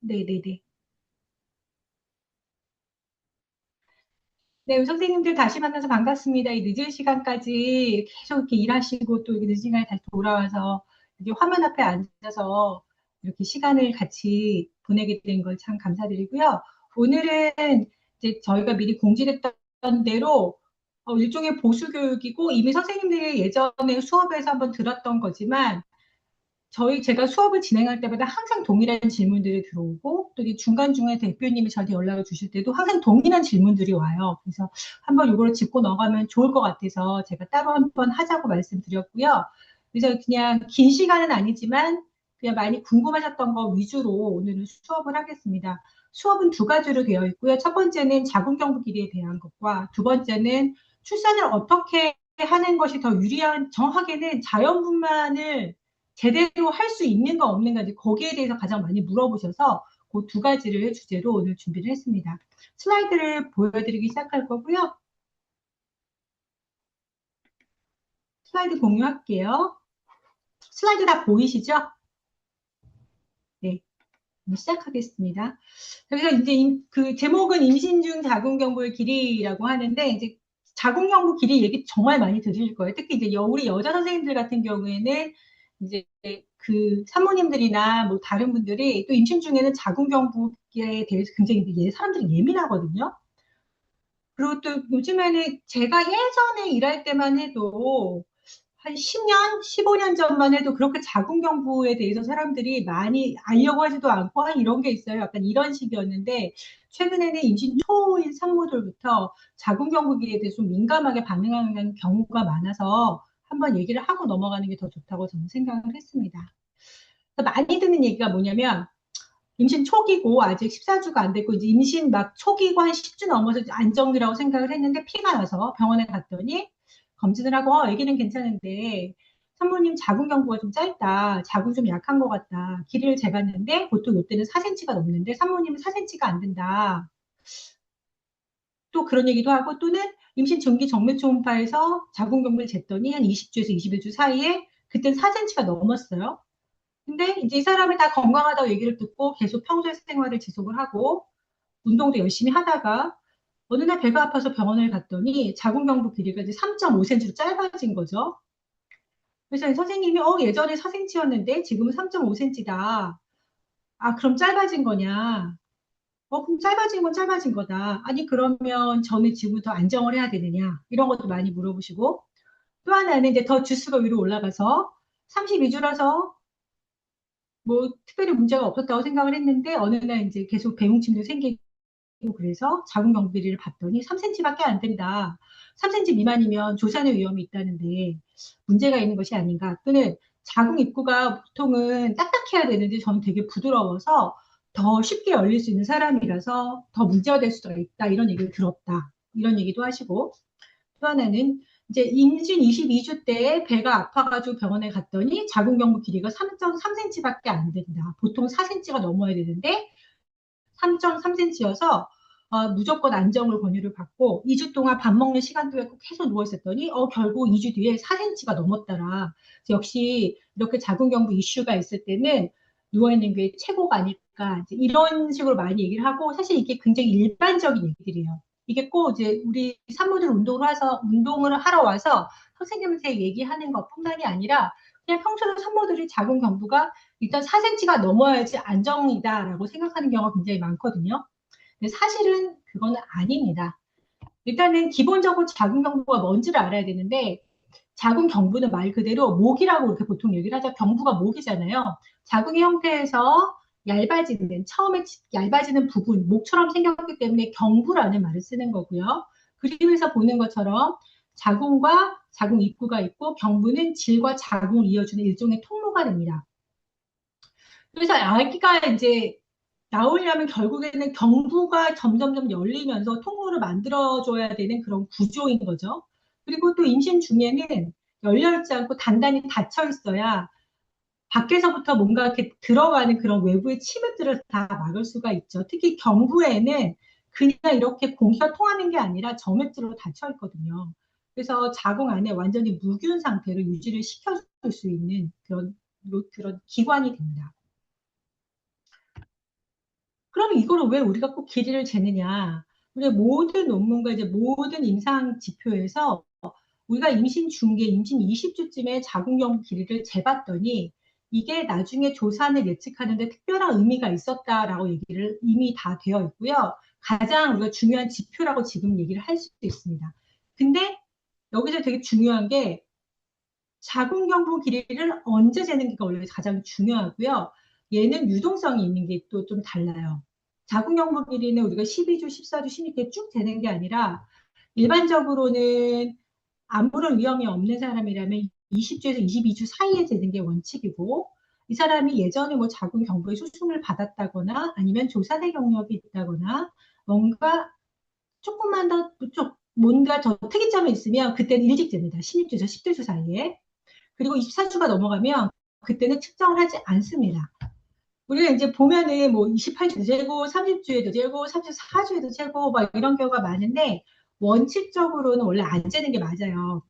네네네. 네, 선생님들 다시 만나서 반갑습니다. 이 늦은 시간까지 계속 이렇게 일하시고 또 이렇게 늦은 시간에 다시 돌아와서 이렇게 화면 앞에 앉아서 이렇게 시간을 같이 보내게 된 걸 참 감사드리고요. 오늘은 이제 저희가 미리 공지됐던 대로 일종의 보수 교육이고 이미 선생님들이 예전에 수업에서 한번 들었던 거지만 제가 수업을 진행할 때마다 항상 동일한 질문들이 들어오고, 또 이 중간중간에 대표님이 저한테 연락을 주실 때도 항상 동일한 질문들이 와요. 그래서 한번 이걸 짚고 넘어가면 좋을 것 같아서 제가 따로 한번 하자고 말씀드렸고요. 그래서 그냥 긴 시간은 아니지만 그냥 많이 궁금하셨던 거 위주로 오늘은 수업을 하겠습니다. 수업은 두 가지로 되어 있고요. 첫 번째는 자궁경부 길이에 대한 것과 두 번째는 출산을 어떻게 하는 것이 더 유리한, 정확하게는 자연분만을 제대로 할 수 있는가 없는가 거기에 대해서 가장 많이 물어보셔서 그 두 가지를 주제로 오늘 준비를 했습니다. 슬라이드를 보여드리기 시작할 거고요. 슬라이드 공유할게요. 슬라이드 다 보이시죠? 네, 시작하겠습니다. 그래서 이제 그 제목은 임신 중 자궁경부의 길이라고 하는데 이제 자궁경부 길이 얘기 정말 많이 들으실 거예요. 특히 이제 우리 여자 선생님들 같은 경우에는 이제 그 산모님들이나 뭐 다른 분들이 또 임신 중에는 자궁경부에 대해서 굉장히 사람들이 예민하거든요. 그리고 또 요즘에는 제가 예전에 일할 때만 해도 한 10년, 15년 전만 해도 그렇게 자궁경부에 대해서 사람들이 많이 알려고 하지도 않고 이런 게 있어요. 약간 이런 식이었는데 최근에는 임신 초인 산모들부터 자궁경부기에 대해서 좀 민감하게 반응하는 경우가 많아서 한번 얘기를 하고 넘어가는 게 더 좋다고 저는 생각을 했습니다. 많이 듣는 얘기가 뭐냐면 임신 초기고 아직 14주가 안 됐고 이제 임신 막 초기고 한 10주 넘어서 안정기라고 생각을 했는데 피가 나서 병원에 갔더니 검진을 하고 아기는 괜찮은데 산모님 자궁경부가 좀 짧다. 자궁 좀 약한 것 같다. 길이를 재봤는데 보통 이때는 4cm가 넘는데 산모님은 4cm가 안 된다. 또 그런 얘기도 하고 또는 임신 중기 정맥 초음파에서 자궁경부를 쟀더니 한 20주에서 21주 사이에 그땐 4cm가 넘었어요. 근데 이제 이 사람이 다 건강하다고 얘기를 듣고 계속 평소의 생활을 지속을 하고 운동도 열심히 하다가 어느 날 배가 아파서 병원을 갔더니 자궁경부 길이가 이제 3.5cm로 짧아진 거죠. 그래서 선생님이 예전에 4cm였는데 지금은 3.5cm다. 아, 그럼 짧아진 거냐? 그럼 짧아진 건 짧아진 거다. 아니, 그러면 저는 지금부터 안정을 해야 되느냐? 이런 것도 많이 물어보시고 또 하나는 이제 더 주수가 위로 올라가서 32주라서 뭐 특별히 문제가 없었다고 생각을 했는데 어느 날 이제 계속 배웅침도 생기고 그래서 자궁경부 길이를 봤더니 3cm밖에 안 된다. 3cm 미만이면 조산의 위험이 있다는데 문제가 있는 것이 아닌가. 또는 자궁 입구가 보통은 딱딱해야 되는데 저는 되게 부드러워서 더 쉽게 열릴 수 있는 사람이라서 더 문제가 될 수가 있다. 이런 얘기를 들었다. 이런 얘기도 하시고 또 하나는 이제 임신 22주 때 배가 아파가지고 병원에 갔더니 자궁경부 길이가 3.3cm밖에 안 된다. 보통 4cm가 넘어야 되는데 3.3cm여서 무조건 안정을 권유를 받고 2주 동안 밥 먹는 시간도 있고 계속 누워 있었더니 결국 2주 뒤에 4cm가 넘었더라. 역시 이렇게 자궁경부 이슈가 있을 때는 누워 있는 게 최고가 아닐까 이런 식으로 많이 얘기를 하고 사실 이게 굉장히 일반적인 얘기들이에요. 이게 꼭 이제 우리 산모들 운동을 하러 와서 선생님한테 얘기하는 것뿐만이 아니라 그냥 평소에 산모들이 자궁경부가 일단 4cm가 넘어야지 안정이다라고 생각하는 경우가 굉장히 많거든요. 근데 사실은 그거는 아닙니다. 일단은 기본적으로 자궁경부가 뭔지를 알아야 되는데 자궁경부는 말 그대로 목이라고 이렇게 보통 얘기를 하죠. 경부가 목이잖아요. 자궁의 형태에서 처음에 얇아지는 부분, 목처럼 생겼기 때문에 경부라는 말을 쓰는 거고요. 그림에서 보는 것처럼 자궁과 자궁 입구가 있고 경부는 질과 자궁을 이어주는 일종의 통로가 됩니다. 그래서 아기가 이제 나오려면 결국에는 경부가 점점점 열리면서 통로를 만들어줘야 되는 그런 구조인 거죠. 그리고 또 임신 중에는 열려있지 않고 단단히 닫혀 있어야 밖에서부터 뭔가 이렇게 들어가는 그런 외부의 침입들을 다 막을 수가 있죠. 특히 경부에는 그냥 이렇게 공기가 통하는 게 아니라 점액질로 닫혀 있거든요. 그래서 자궁 안에 완전히 무균 상태로 유지를 시켜줄 수 있는 그런 기관이 됩니다. 그러면 이거를 왜 우리가 꼭 길이를 재느냐? 우리가 모든 논문과 이제 모든 임상 지표에서 우리가 임신 중계, 임신 20주쯤에 자궁경부 길이를 재봤더니 이게 나중에 조산을 예측하는데 특별한 의미가 있었다라고 얘기를 이미 다 되어 있고요. 가장 우리가 중요한 지표라고 지금 얘기를 할 수도 있습니다. 근데 여기서 되게 중요한 게 자궁경부 길이를 언제 재는 게 원래 가장 중요하고요. 얘는 유동성이 있는 게 또 좀 달라요. 자궁경부 길이는 우리가 12주, 14주, 16개 쭉 재는 게 아니라 일반적으로는 아무런 위험이 없는 사람이라면 20주에서 22주 사이에 재는 게 원칙이고 이 사람이 예전에 뭐 자궁경부에 수술을 받았다거나 아니면 조산의 경력이 있다거나 뭔가 조금만 더 뭔가 더 특이점이 있으면 그때는 일찍 잽니다. 16주에서 10주에서 사이에. 그리고 24주가 넘어가면 그때는 측정을 하지 않습니다. 우리가 이제 보면은 뭐 28주도 재고, 30주에도 재고, 34주에도 재고, 막 이런 경우가 많은데, 원칙적으로는 원래 안 재는 게 맞아요.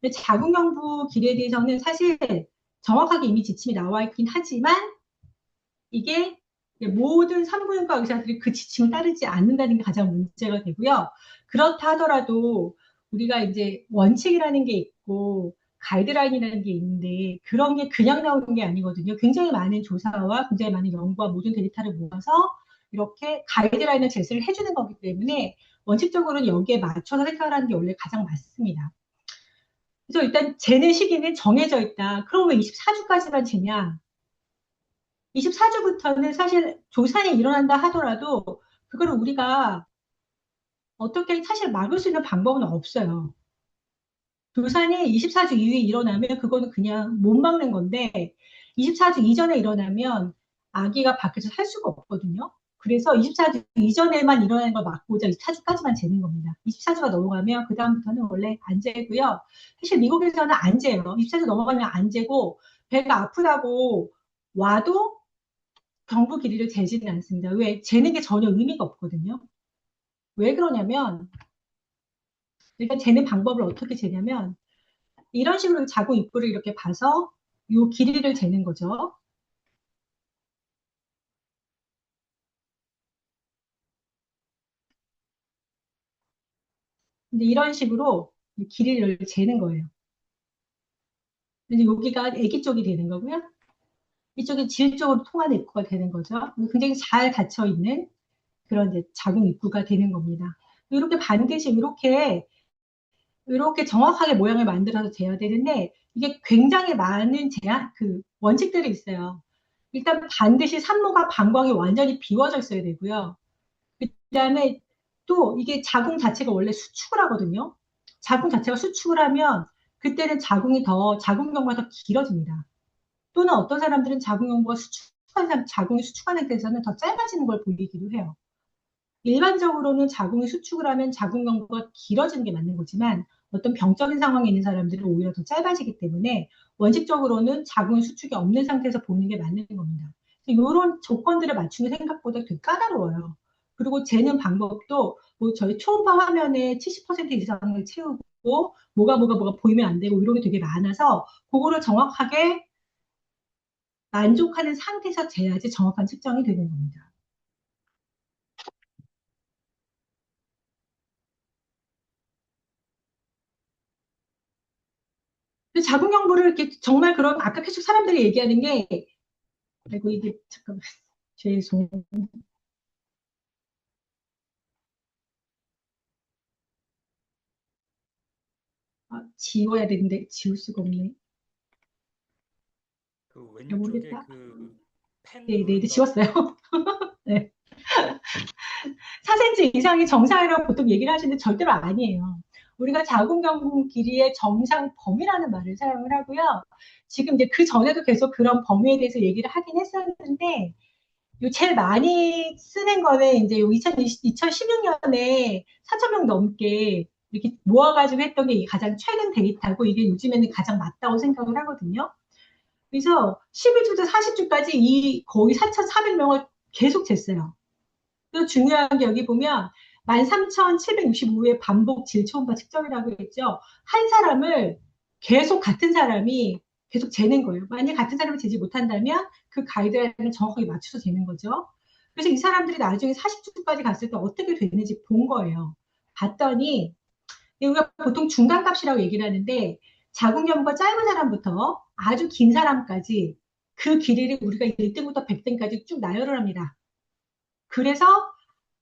근데 자궁경부 길이에 대해서는 사실 정확하게 이미 지침이 나와 있긴 하지만, 이게 모든 산부인과 의사들이 그 지침을 따르지 않는다는 게 가장 문제가 되고요. 그렇다 하더라도 우리가 이제 원칙이라는 게 있고 가이드라인이라는 게 있는데 그런 게 그냥 나오는 게 아니거든요. 굉장히 많은 조사와 굉장히 많은 연구와 모든 데이터를 모아서 이렇게 가이드라인을 제시를 해주는 거기 때문에 원칙적으로는 여기에 맞춰서 생각을 하는 게 원래 가장 맞습니다. 그래서 일단 재는 시기는 정해져 있다. 그럼 왜 24주까지만 재냐? 24주부터는 사실 조산이 일어난다 하더라도 그거를 우리가 어떻게 사실 막을 수 있는 방법은 없어요. 조산이 24주 이후에 일어나면 그거는 그냥 못 막는 건데 24주 이전에 일어나면 아기가 밖에서 살 수가 없거든요. 그래서 24주 이전에만 일어나는 걸 막고자 24주까지만 재는 겁니다. 24주가 넘어가면 그다음부터는 원래 안 재고요. 사실 미국에서는 안 재요. 24주 넘어가면 안 재고 배가 아프다고 와도 경부 길이를 재지는 않습니다. 왜? 재는 게 전혀 의미가 없거든요. 왜 그러냐면, 일단 재는 방법을 어떻게 재냐면, 이런 식으로 자궁 입구를 이렇게 봐서 요 길이를 재는 거죠. 근데 이런 식으로 길이를 재는 거예요. 근데 여기가 아기 쪽이 되는 거고요. 이쪽이 질 쪽으로 통하는 입구가 되는 거죠. 굉장히 잘 닫혀 있는 그런 이제 자궁 입구가 되는 겁니다. 이렇게 반드시 이렇게 정확하게 모양을 만들어서 재야 되는데 이게 굉장히 많은 제한 그 원칙들이 있어요. 일단 반드시 산모가 방광이 완전히 비워져 있어야 되고요. 그다음에 또 이게 자궁 자체가 원래 수축을 하거든요. 자궁 자체가 수축을 하면 그때는 자궁경부가 더 길어집니다. 또는 어떤 사람들은 자궁경부가 자궁이 수축하는 데서는 더 짧아지는 걸 보이기도 해요. 일반적으로는 자궁이 수축을 하면 자궁경부가 길어지는 게 맞는 거지만 어떤 병적인 상황에 있는 사람들은 오히려 더 짧아지기 때문에 원칙적으로는 자궁 수축이 없는 상태에서 보는 게 맞는 겁니다. 이런 조건들을 맞추는 생각보다 되게 까다로워요. 그리고 재는 방법도 뭐 저희 초음파 화면에 70% 이상을 채우고 뭐가 보이면 안 되고 이런 게 되게 많아서 그거를 정확하게 만족하는 상태에서 재야지 정확한 측정이 되는 겁니다. 자궁경부를 이렇게 정말 그런 아까 계속 사람들이 얘기하는 게 아이고 이게 잠깐만 죄송 지워야 되는데 지울 수가 없네. 그 잘 왼쪽에 모르겠다. 그 펜 네, 누른 거. 지웠어요. 네. 4cm 이상이 정상이라고 보통 얘기를 하시는데 절대로 아니에요. 우리가 자궁경부 길이의 정상 범위라는 말을 사용을 하고요. 지금 이제 그 전에도 계속 그런 범위에 대해서 얘기를 하긴 했었는데 요 제일 많이 쓰는 거는 이제 2016년에 4천 명 넘게 이렇게 모아가지고 했던 게 가장 최근 데이터고 이게 요즘에는 가장 맞다고 생각을 하거든요. 그래서 11주부터 40주까지 이 거의 4,400명을 계속 쟀어요. 또 중요한 게 여기 보면 13,765의 반복 질 초음파 측정이라고 했죠. 한 사람을 계속 같은 사람이 계속 재는 거예요. 만약 같은 사람을 재지 못한다면 그 가이드라인을 정확하게 맞춰서 재는 거죠. 그래서 이 사람들이 나중에 40주까지 갔을 때 어떻게 되는지 본 거예요. 봤더니 우리가 보통 중간값이라고 얘기를 하는데 자궁 여부가 짧은 사람부터 아주 긴 사람까지 그 길이를 우리가 1등부터 100등까지 쭉 나열을 합니다. 그래서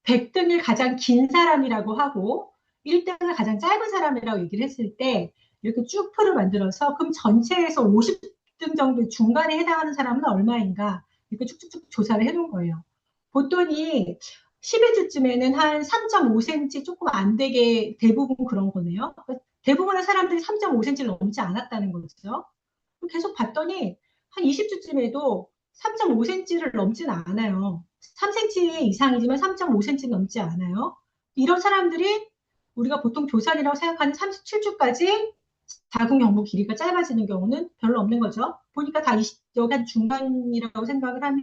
100등을 가장 긴 사람이라고 하고 1등을 가장 짧은 사람이라고 얘기를 했을 때 이렇게 쭉 표를 만들어서 그럼 전체에서 50등 정도 중간에 해당하는 사람은 얼마인가 이렇게 쭉쭉쭉 조사를 해놓은 거예요. 보통이 11주쯤에는 한 3.5cm 조금 안 되게 대부분 그런 거네요. 그러니까 대부분의 사람들이 3.5cm를 넘지 않았다는 거죠. 계속 봤더니 한 20주쯤에도 3.5cm를 넘지는 않아요. 3cm 이상이지만 3.5cm 넘지 않아요. 이런 사람들이 우리가 보통 조산이라고 생각하는 37주까지 자궁 경부 길이가 짧아지는 경우는 별로 없는 거죠. 보니까 다 20, 여기 한 중간이라고 생각을 하면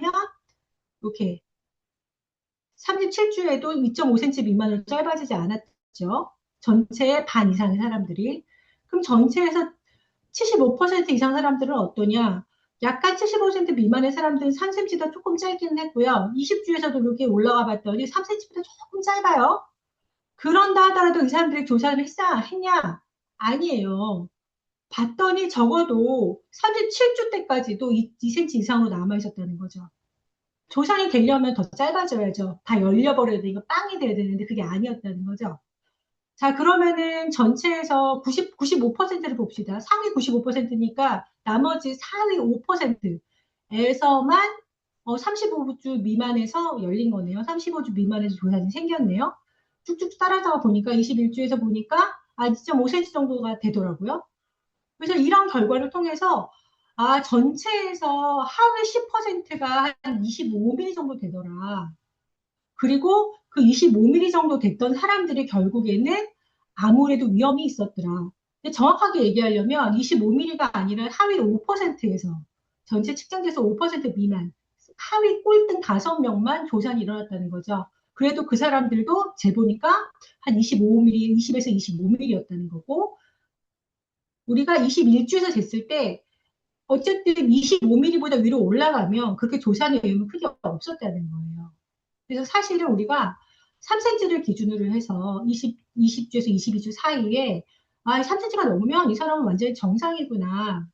이렇게 37주에도 2.5cm 미만으로 짧아지지 않았죠. 전체의 반 이상의 사람들이. 그럼 전체에서 75% 이상 사람들은 어떠냐? 약간 75% 미만의 사람들은 3cm보다 조금 짧기는 했고요. 20주에서도 이렇게 올라가 봤더니 3cm보다 조금 짧아요. 그런다 하더라도 이 사람들이 조사를 했냐? 아니에요. 봤더니 적어도 37주 때까지도 2cm 이상으로 남아 있었다는 거죠. 조상이 되려면 더 짧아져야죠. 다 열려버려야 되니까 빵이 돼야 되는데 그게 아니었다는 거죠. 자, 그러면은 전체에서 95%를 봅시다. 상위 95%니까 나머지 상위 5%에서만 35주 미만에서 열린 거네요. 35주 미만에서 조산이 생겼네요. 쭉쭉 따라다가 보니까 21주에서 보니까 2.5cm 정도가 되더라고요. 그래서 이런 결과를 통해서 전체에서 하위 10%가 한 25mm 정도 되더라. 그리고 그 25mm 정도 됐던 사람들이 결국에는 아무래도 위험이 있었더라. 근데 정확하게 얘기하려면 25mm가 아니라 하위 5%에서 전체 측정돼서 5% 미만 하위 꼴등 5명만 조산이 일어났다는 거죠. 그래도 그 사람들도 재보니까 한 25mm, 20에서 25mm였다는 거고 우리가 21주에서 됐을 때 어쨌든 25mm보다 위로 올라가면 그렇게 조산의 위험은 크게 없었다는 거예요. 그래서 사실은 우리가 3cm를 기준으로 해서 20주에서 22주 사이에 3cm가 넘으면 이 사람은 완전히 정상이구나.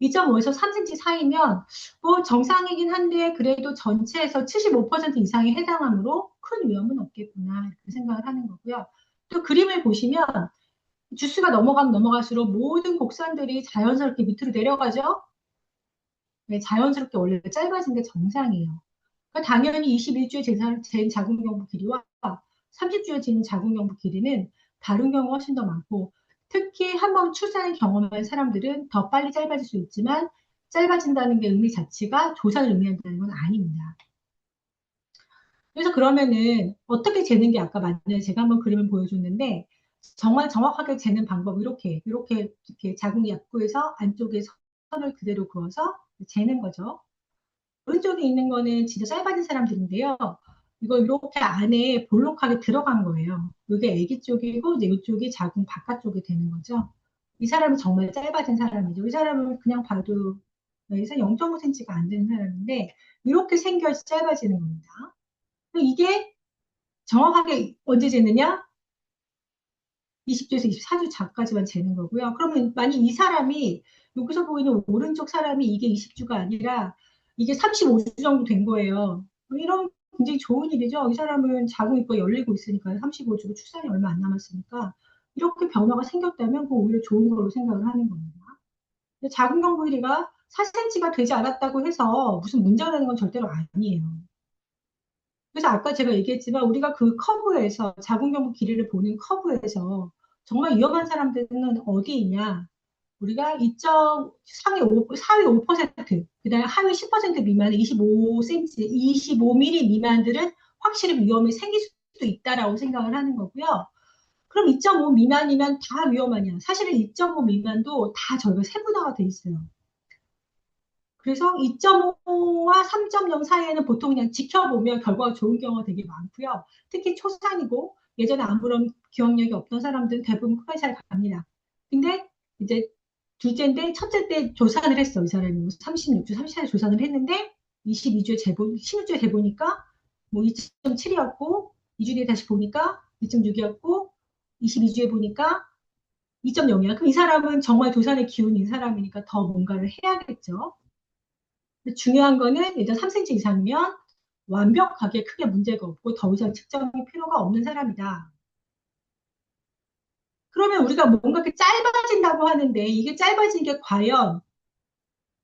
2.5에서 3cm 사이면 뭐 정상이긴 한데 그래도 전체에서 75% 이상에 해당하므로 큰 위험은 없겠구나 이렇게 생각을 하는 거고요. 또 그림을 보시면 주스가 넘어가면 넘어갈수록 모든 곡선들이 자연스럽게 밑으로 내려가죠. 네, 자연스럽게 원래 짧아진 게 정상이에요. 그러니까 당연히 21주에 잰 자궁경부 길이와 30주에 잰 자궁경부 길이는 다른 경우가 훨씬 더 많고 특히 한 번 출산을 경험한 사람들은 더 빨리 짧아질 수 있지만 짧아진다는 게 의미 자체가 조산을 의미한다는 건 아닙니다. 그래서 그러면은 어떻게 재는 게 아까 맞네 제가 한번 그림을 보여줬는데 정말 정확하게 재는 방법 이렇게 자궁 입구에서 안쪽에 선을 그대로 그어서 재는 거죠. 오른쪽에 있는 거는 진짜 짧아진 사람들인데요. 이거 이렇게 안에 볼록하게 들어간 거예요. 이게 아기 쪽이고 이제 이쪽이 자궁 바깥쪽이 되는 거죠. 이 사람은 정말 짧아진 사람이죠. 이 사람은 그냥 봐도 여기서 0.5cm가 안 되는 사람인데 이렇게 생겨서 짧아지는 겁니다. 이게 정확하게 언제 재느냐? 20주에서 24주 전까지만 재는 거고요. 그러면 만약 이 사람이 여기서 보이는 오른쪽 사람이 이게 20주가 아니라 이게 35주 정도 된 거예요. 이런 굉장히 좋은 일이죠. 이 사람은 자궁이가 열리고 있으니까 35주고 출산이 얼마 안 남았으니까 이렇게 변화가 생겼다면 그거 오히려 좋은 걸로 생각을 하는 겁니다. 자궁경부 길이가 4cm가 되지 않았다고 해서 무슨 문제가 되는 건 절대로 아니에요. 그래서 아까 제가 얘기했지만 우리가 그 커브에서 자궁경부 길이를 보는 커브에서 정말 위험한 사람들은 어디 있냐? 우리가 2점 상위 5, 하위 5%, 그다음에 하위 10% 미만 25cm, 25mm 미만들은 확실히 위험이 생길 수도 있다라고 생각을 하는 거고요. 그럼 2.5 미만이면 다 위험하냐? 사실은 2.5 미만도 다 저희가 세분화가 돼 있어요. 그래서 2.5와 3.0 사이에는 보통 그냥 지켜보면 결과가 좋은 경우가 되게 많고요. 특히 초산이고 예전에 아무런 기억력이 없던 사람들은 대부분 크게 잘 갑니다. 근데 이제 둘째인데 첫째 때 조산을 했어. 이 사람이 36주, 34주 조산을 했는데 22주에 재보, 16주에 재보니까 뭐 2.7이었고, 2주 뒤에 다시 보니까 2.6이었고, 22주에 보니까 2.0이야. 그럼 이 사람은 정말 도산의 기운인 사람이니까 더 뭔가를 해야겠죠. 근데 중요한 거는 일단 3cm 이상이면 완벽하게 크게 문제가 없고 더 이상 측정이 필요가 없는 사람이다. 그러면 우리가 뭔가 이렇게 짧아진다고 하는데 이게 짧아진 게 과연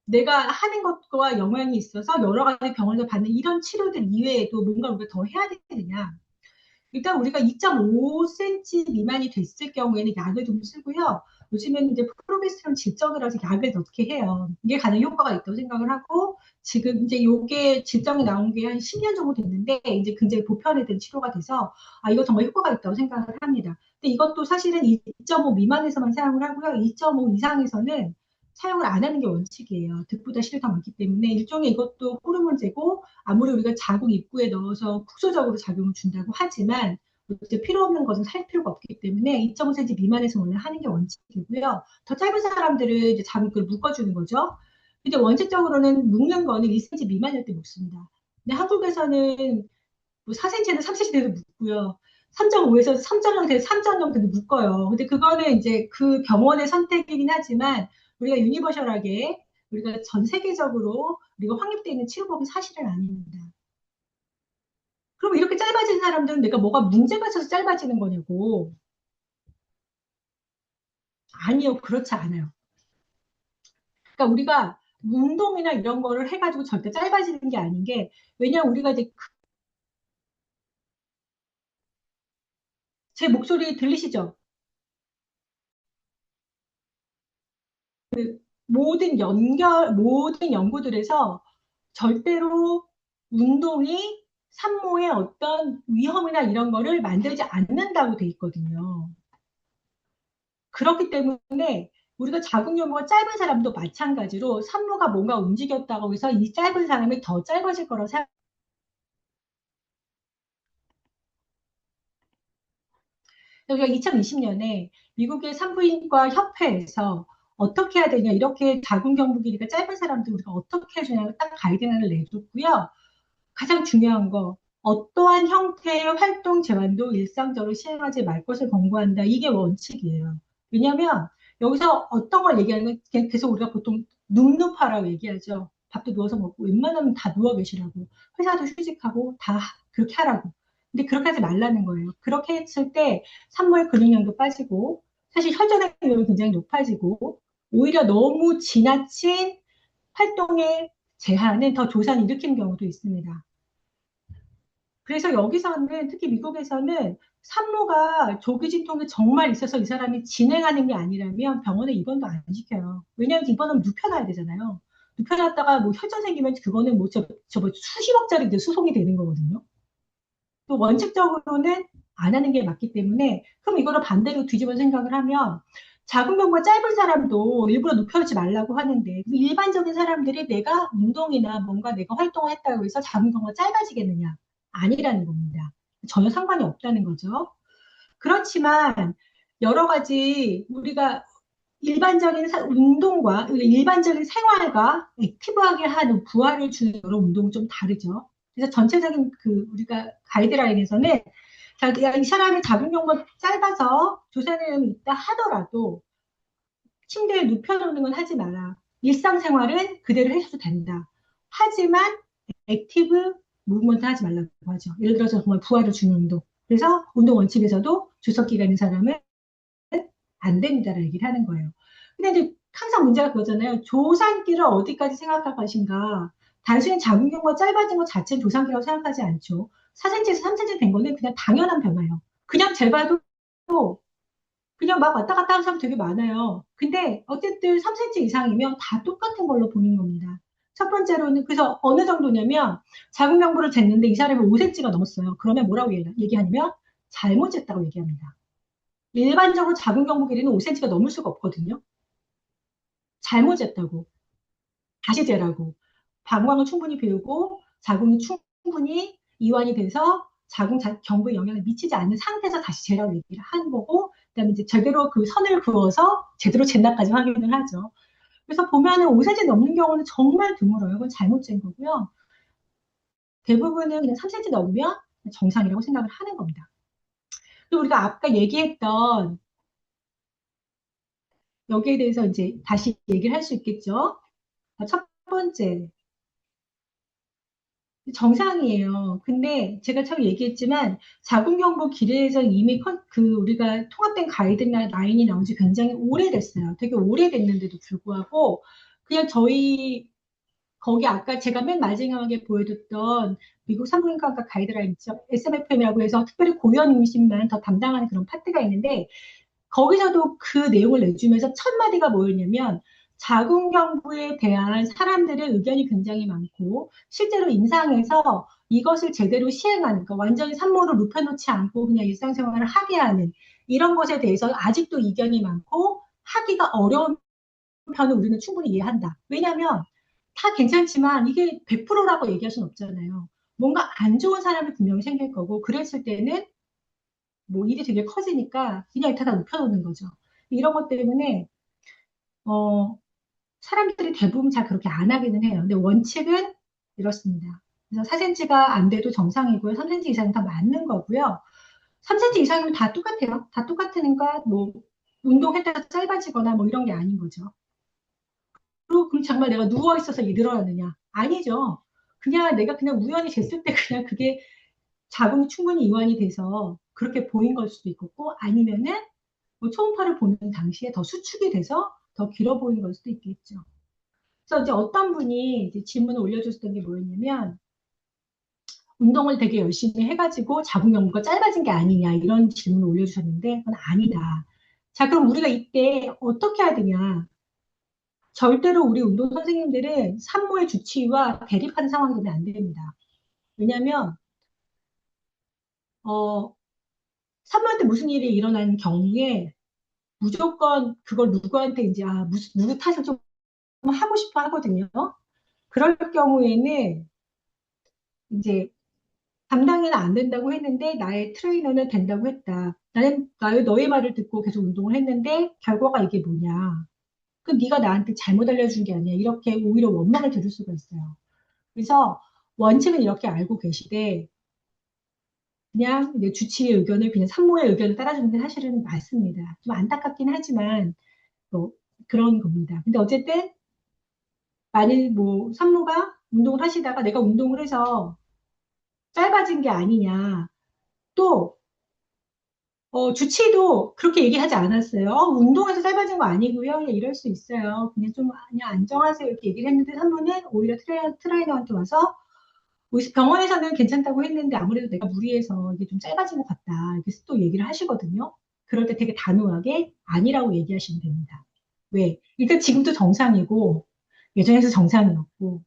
내가 하는 것과 영향이 있어서 여러 가지 병원에서 받는 이런 치료들 이외에도 뭔가 우리가 더 해야 되느냐. 일단 우리가 2.5cm 미만이 됐을 경우에는 약을 좀 쓰고요. 요즘에는 이제 프로게스테론 질적을 해서 약을 넣게 해요. 이게 가장 효과가 있다고 생각을 하고 지금 이제 요게 질정이 나온 게 한 10년 정도 됐는데 이제 굉장히 보편화된 치료가 돼서 아 이거 정말 효과가 있다고 생각을 합니다. 근데 이것도 사실은 2.5 미만에서만 사용을 하고요. 2.5 이상에서는 사용을 안 하는 게 원칙이에요. 득보다 실이 더 많기 때문에 일종의 이것도 호르몬제고 아무리 우리가 자궁 입구에 넣어서 국소적으로 작용을 준다고 하지만 필요 없는 것은 살 필요가 없기 때문에 2.5cm 미만에서 원래 하는 게 원칙이고요. 더 짧은 사람들은 이제 자궁을 묶어주는 거죠. 근데 원칙적으로는 묶는 거는 1cm 미만일 때 묶습니다. 근데 한국에서는 뭐 4cm에서 3cm에서 묶고요. 3.5에서 3.0 돼서 3.0 돼도 묶어요. 근데 그거는 이제 그 병원의 선택이긴 하지만 우리가 유니버셜하게 우리가 전 세계적으로 우리가 확립되어 있는 치료법은 사실은 아닙니다. 그럼 이렇게 짧아진 사람들은 내가 뭐가 문제가 있어서 짧아지는 거냐고. 아니요, 그렇지 않아요. 그러니까 우리가 운동이나 이런 거를 해가지고 절대 짧아지는 게 아닌 게, 왜냐면 우리가 이제 제 목소리 들리시죠? 모든 연구들에서 절대로 운동이 산모의 어떤 위험이나 이런 거를 만들지 않는다고 돼 있거든요. 그렇기 때문에 우리가 자궁 연모가 짧은 사람도 마찬가지로 산모가 뭔가 움직였다고 해서 이 짧은 사람이 더 짧아질 거라고 생각. 여기가 2020년에 미국의 산부인과 협회에서 어떻게 해야 되냐 이렇게 자궁 경부 길이가 짧은 사람들 우리가 어떻게 해주냐 딱 가이드라인을 내줬고요. 가장 중요한 거 어떠한 형태의 활동 제한도 일상적으로 시행하지 말 것을 권고한다. 이게 원칙이에요. 왜냐하면 여기서 어떤 걸 얘기하는 건 계속 우리가 보통 눕눕하라고 얘기하죠. 밥도 누워서 먹고 웬만하면 다 누워 계시라고. 회사도 휴직하고 다 그렇게 하라고. 근데 그렇게 하지 말라는 거예요. 그렇게 했을 때 산모의 근육량도 빠지고 사실 혈전의 비율이 굉장히 높아지고 오히려 너무 지나친 활동의 제한은 더 조산을 일으키는 경우도 있습니다. 그래서 여기서는 특히 미국에서는 산모가 조기 진통이 정말 있어서 이 사람이 진행하는 게 아니라면 병원에 입원도 안 시켜요. 왜냐하면 입원하면 눕혀놔야 되잖아요. 눕혀놨다가 뭐 혈전 생기면 그거는 뭐 뭐 수십억짜리 이제 수송이 되는 거거든요. 또 원칙적으로는 안 하는 게 맞기 때문에 그럼 이거를 반대로 뒤집어 생각을 하면 자궁경부가 짧은 사람도 일부러 눕혀놓지 말라고 하는데 일반적인 사람들이 내가 운동이나 뭔가 내가 활동을 했다고 해서 자궁경부가 짧아지겠느냐? 아니라는 겁니다. 전혀 상관이 없다는 거죠. 그렇지만 여러 가지 우리가 일반적인 운동과 일반적인 생활과 액티브하게 하는 부하를 주는 여러 운동은 좀 다르죠. 그래서 전체적인 그 우리가 가이드라인에서는 이 사람이 자궁경부가 짧아서 조산염이 있다 하더라도 침대에 눕혀놓는 건 하지 마라. 일상생활은 그대로 해줘도 된다. 하지만 액티브 무브먼트 하지 말라고 하죠. 예를 들어서 정말 부하를 주는 운동. 그래서 운동 원칙에서도 주석기가 있는 사람은 안 됩니다라는 얘기를 하는 거예요. 근데 이제 항상 문제가 그거잖아요. 조산기를 어디까지 생각할 것인가. 단순히 자궁경부가 짧아진 것 자체는 조산기라고 생각하지 않죠. 4cm에서 3cm 된 거는 그냥 당연한 변화예요. 그냥 재봐도 그냥 막 왔다 갔다 하는 사람 되게 많아요. 근데 어쨌든 3cm 이상이면 다 똑같은 걸로 보는 겁니다. 첫 번째로는 그래서 어느 정도냐면 자궁경부를 쟀는데 이 사람이 5cm가 넘었어요. 그러면 뭐라고 얘기하냐면 잘못 쟀다고 얘기합니다. 일반적으로 자궁경부 길이는 5cm가 넘을 수가 없거든요. 잘못 쟀다고. 다시 재라고. 방광을 충분히 비우고 자궁이 충분히 이완이 돼서 경부에 영향을 미치지 않는 상태에서 다시 재라고 얘기를 하는 거고, 그다음에 이제 제대로 그 선을 그어서 제대로 쟀나까지 확인을 하죠. 그래서 보면은 5cm 넘는 경우는 정말 드물어요. 그건 잘못 잰 거고요. 대부분은 그냥 3cm 넘으면 정상이라고 생각을 하는 겁니다. 또 우리가 아까 얘기했던 여기에 대해서 이제 다시 얘기를 할 수 있겠죠. 첫 번째, 정상이에요. 근데 제가 처음 얘기했지만 자궁경부 기르에서 이미 우리가 통합된 가이드라인이 나온 지 굉장히 오래됐어요. 되게 오래됐는데도 불구하고 그냥 저희 거기 아까 제가 맨 마지막에 보여줬던 미국 산부인과학과 가이드라인 있죠. SMFM이라고 해서 특별히 고위험 임신만 더 담당하는 그런 파트가 있는데 거기서도 그 내용을 내주면서 첫 마디가 뭐였냐면 자궁경부에 대한 사람들의 의견이 굉장히 많고 실제로 임상에서 이것을 제대로 시행하는, 그러니까 완전히 산모를 눕혀놓지 않고 그냥 일상생활을 하게 하는 이런 것에 대해서 아직도 이견이 많고 하기가 어려운 편을 우리는 충분히 이해한다. 왜냐하면 다 괜찮지만 이게 100%라고 얘기할 수는 없잖아요. 뭔가 안 좋은 사람이 분명히 생길 거고 그랬을 때는 뭐 일이 되게 커지니까 그냥 다 눕혀놓는 거죠. 이런 것 때문에 어, 사람들이 대부분 잘 그렇게 안 하기는 해요. 근데 원칙은 이렇습니다. 그래서 4cm가 안 돼도 정상이고요. 3cm 이상은 다 맞는 거고요. 3cm 이상이면 다 똑같아요. 다 똑같으니까 뭐 운동했다가 짧아지거나 뭐 이런 게 아닌 거죠. 그럼 정말 내가 누워 있어서 이 늘어났느냐? 아니죠. 그냥 내가 그냥 우연히 쟀을 때 그냥 그게 자궁이 충분히 이완이 돼서 그렇게 보인 걸 수도 있고 아니면은 뭐 초음파를 보는 당시에 더 수축이 돼서 더 길어 보이는 걸 수도 있겠죠. 그래서 이제 어떤 분이 이제 질문을 올려주셨던 게 뭐였냐면 운동을 되게 열심히 해가지고 자궁 경부가 짧아진 게 아니냐 이런 질문을 올려주셨는데 그건 아니다. 자, 그럼 우리가 이때 어떻게 해야 되냐? 절대로 우리 운동 선생님들은 산모의 주치의와 대립하는 상황이 되면 안 됩니다. 왜냐하면 산모한테 무슨 일이 일어나는 경우에 무조건 그걸 누구한테 이제 누구 탓을 좀 하고 싶어 하거든요. 그럴 경우에는 이제 감당은 안 된다고 했는데 나의 트레이너는 된다고 했다. 나는 너의 말을 듣고 계속 운동을 했는데 결과가 이게 뭐냐. 그 네가 나한테 잘못 알려준 게 아니야. 이렇게 오히려 원망을 들을 수가 있어요. 그래서 원칙은 이렇게 알고 계시되 그냥 이제 주치의 의견을 그냥 산모의 의견을 따라주는 게 사실은 맞습니다. 좀 안타깝긴 하지만 뭐 그런 겁니다. 근데 어쨌든 만일 뭐 산모가 운동을 하시다가 내가 운동을 해서 짧아진 게 아니냐. 또 주치의도 그렇게 얘기하지 않았어요. 운동해서 짧아진 거 아니고요. 그냥 이럴 수 있어요. 그냥 안정하세요. 이렇게 얘기를 했는데 산모는 오히려 트레이너한테 와서 병원에서는 괜찮다고 했는데 아무래도 내가 무리해서 이게 좀 짧아진 것 같다. 이렇게 또 얘기를 하시거든요. 그럴 때 되게 단호하게 아니라고 얘기하시면 됩니다. 왜? 일단 지금도 정상이고 예전에서 정상이었고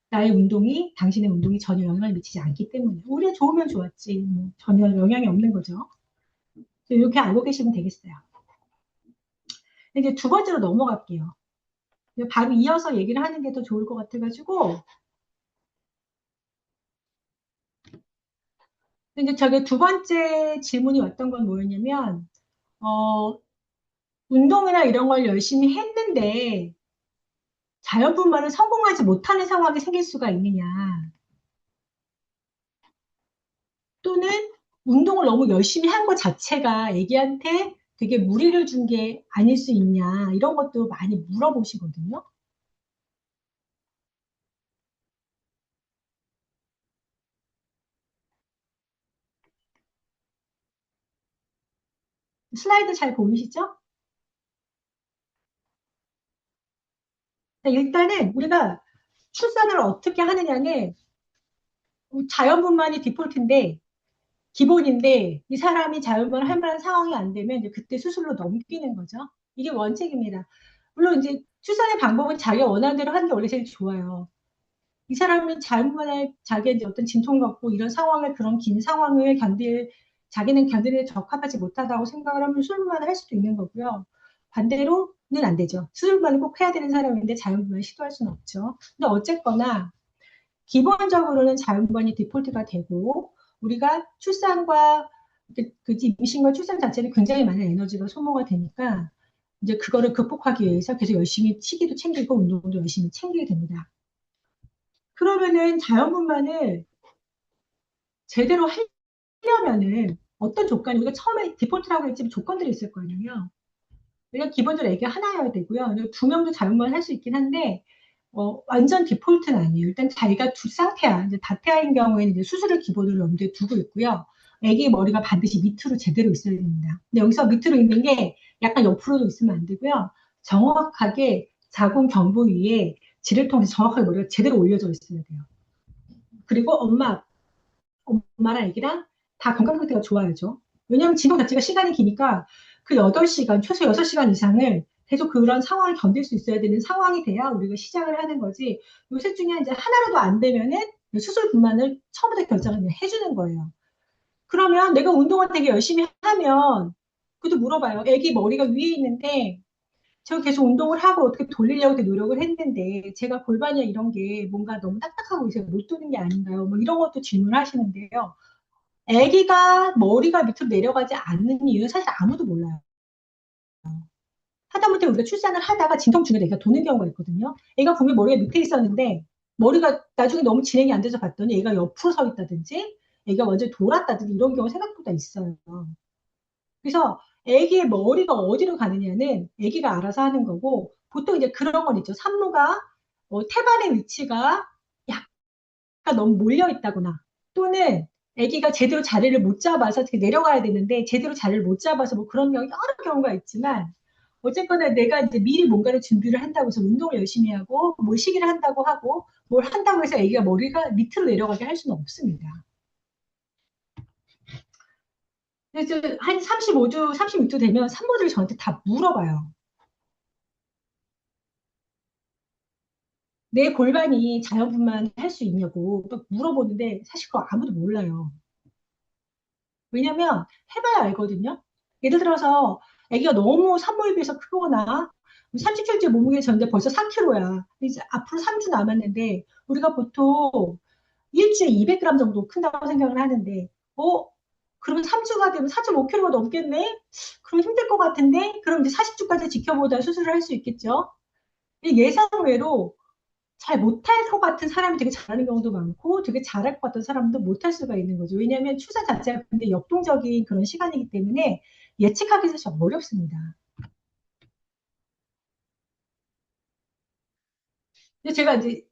나의 운동이 당신의 운동이 전혀 영향을 미치지 않기 때문에 오히려 좋으면 좋았지 뭐 전혀 영향이 없는 거죠. 이렇게 알고 계시면 되겠어요. 이제 두 번째로 넘어갈게요. 바로 이어서 얘기를 하는 게 더 좋을 것 같아가지고 이제 저게 두 번째 질문이 왔던 건 뭐였냐면 어, 운동이나 이런 걸 열심히 했는데 자연분만을 성공하지 못하는 상황이 생길 수가 있느냐 또는 운동을 너무 열심히 한 것 자체가 애기한테 되게 무리를 준 게 아닐 수 있냐 이런 것도 많이 물어보시거든요. 슬라이드 잘 보이시죠? 일단은 우리가 출산을 어떻게 하느냐는 자연분만이 디폴트인데 기본인데 이 사람이 자연분만을 할 만한 상황이 안 되면 이제 그때 수술로 넘기는 거죠. 이게 원칙입니다. 물론 이제 출산의 방법은 자기가 원하는 대로 하는 게 원래 제일 좋아요. 이 사람은 자연분만에 자기의 이제 어떤 진통 같고 이런 상황을 그런 긴 상황을 자기는 견디는 데 적합하지 못하다고 생각을 하면 수술만을 할 수도 있는 거고요. 반대로는 안 되죠. 수술만을 꼭 해야 되는 사람인데 자연분만을 시도할 수는 없죠. 근데 어쨌거나 기본적으로는 자연분만이 디폴트가 되고 우리가 출산과 임신과 출산 자체는 굉장히 많은 에너지가 소모가 되니까 이제 그거를 극복하기 위해서 계속 열심히 식이도 챙기고 운동도 열심히 챙기게 됩니다. 그러면은 자연분만을 제대로 하려면은 어떤 조건이, 우리가 처음에 디폴트라고 했지만 조건들이 있을 거 아니에요. 일단 기본적으로 애기 하나여야 되고요. 두 명도 자연분만 할 수 있긴 한데, 완전 디폴트는 아니에요. 일단 자기가 두 상태야. 이제 다태아인 경우에는 이제 수술을 기본으로 염두에 두고 있고요. 애기 머리가 반드시 밑으로 제대로 있어야 됩니다. 근데 여기서 밑으로 있는 게 약간 옆으로도 있으면 안 되고요. 정확하게 자궁 경부 위에 지를 통해서 정확하게 머리가 제대로 올려져 있어야 돼요. 그리고 엄마랑 애기랑 다 건강 상태가 좋아야죠. 왜냐하면 진동 자체가 시간이 기니까 그 8시간, 최소 6시간 이상을 계속 그런 상황을 견딜 수 있어야 되는 상황이 돼야 우리가 시작을 하는 거지. 요 셋 중에 이제 하나라도 안 되면은 수술 분만을 처음부터 결정을 그냥 해주는 거예요. 그러면 내가 운동을 되게 열심히 하면, 그것도 물어봐요. 애기 머리가 위에 있는데, 제가 계속 운동을 하고 어떻게 돌리려고 되게 노력을 했는데, 제가 골반이나 이런 게 뭔가 너무 딱딱하고 제가 못 도는 게 아닌가요? 뭐 이런 것도 질문하시는데요. 아기가 머리가 밑으로 내려가지 않는 이유는 사실 아무도 몰라요. 하다못해 우리가 출산을 하다가 진통 중에 애가 도는 경우가 있거든요. 애가 분명히 머리가 밑에 있었는데 머리가 나중에 너무 진행이 안 돼서 봤더니 애가 옆으로 서 있다든지 애가 먼저 돌았다든지 이런 경우 생각보다 있어요. 그래서 애기의 머리가 어디로 가느냐는 애기가 알아서 하는 거고, 보통 이제 그런 건 있죠. 산모가 태반의 위치가 약간 너무 몰려 있다거나, 또는 아기가 제대로 자리를 못 잡아서 어떻게 내려가야 되는데 제대로 자리를 못 잡아서 뭐 그런 경우 여러 경우가 있지만, 어쨌거나 내가 이제 미리 뭔가를 준비를 한다고 해서 운동을 열심히 하고 뭐 시기를 한다고 하고 뭘 한다고 해서 아기가 머리가 밑으로 내려가게 할 수는 없습니다. 그래서 한 35주, 36주 되면 산모들이 저한테 다 물어봐요. 내 골반이 자연분만 할 수 있냐고 또 물어보는데 사실 그거 아무도 몰라요. 왜냐면 해봐야 알거든요. 예를 들어서 아기가 너무 산모에 비해서 크거나 30kg째 몸무게 졌는데 벌써 4kg야. 이제 앞으로 3주 남았는데 우리가 보통 일주일에 200g 정도 큰다고 생각을 하는데, 그러면 3주가 되면 4.5kg가 넘겠네? 그럼 힘들 것 같은데? 그럼 이제 40주까지 지켜보다 수술을 할 수 있겠죠? 예상외로 잘 못할 것 같은 사람이 되게 잘하는 경우도 많고 되게 잘할 것 같은 사람도 못할 수가 있는 거죠. 왜냐하면 출산 자체가 근데 역동적인 그런 시간이기 때문에 예측하기 사실 어렵습니다. 근데 제가 이제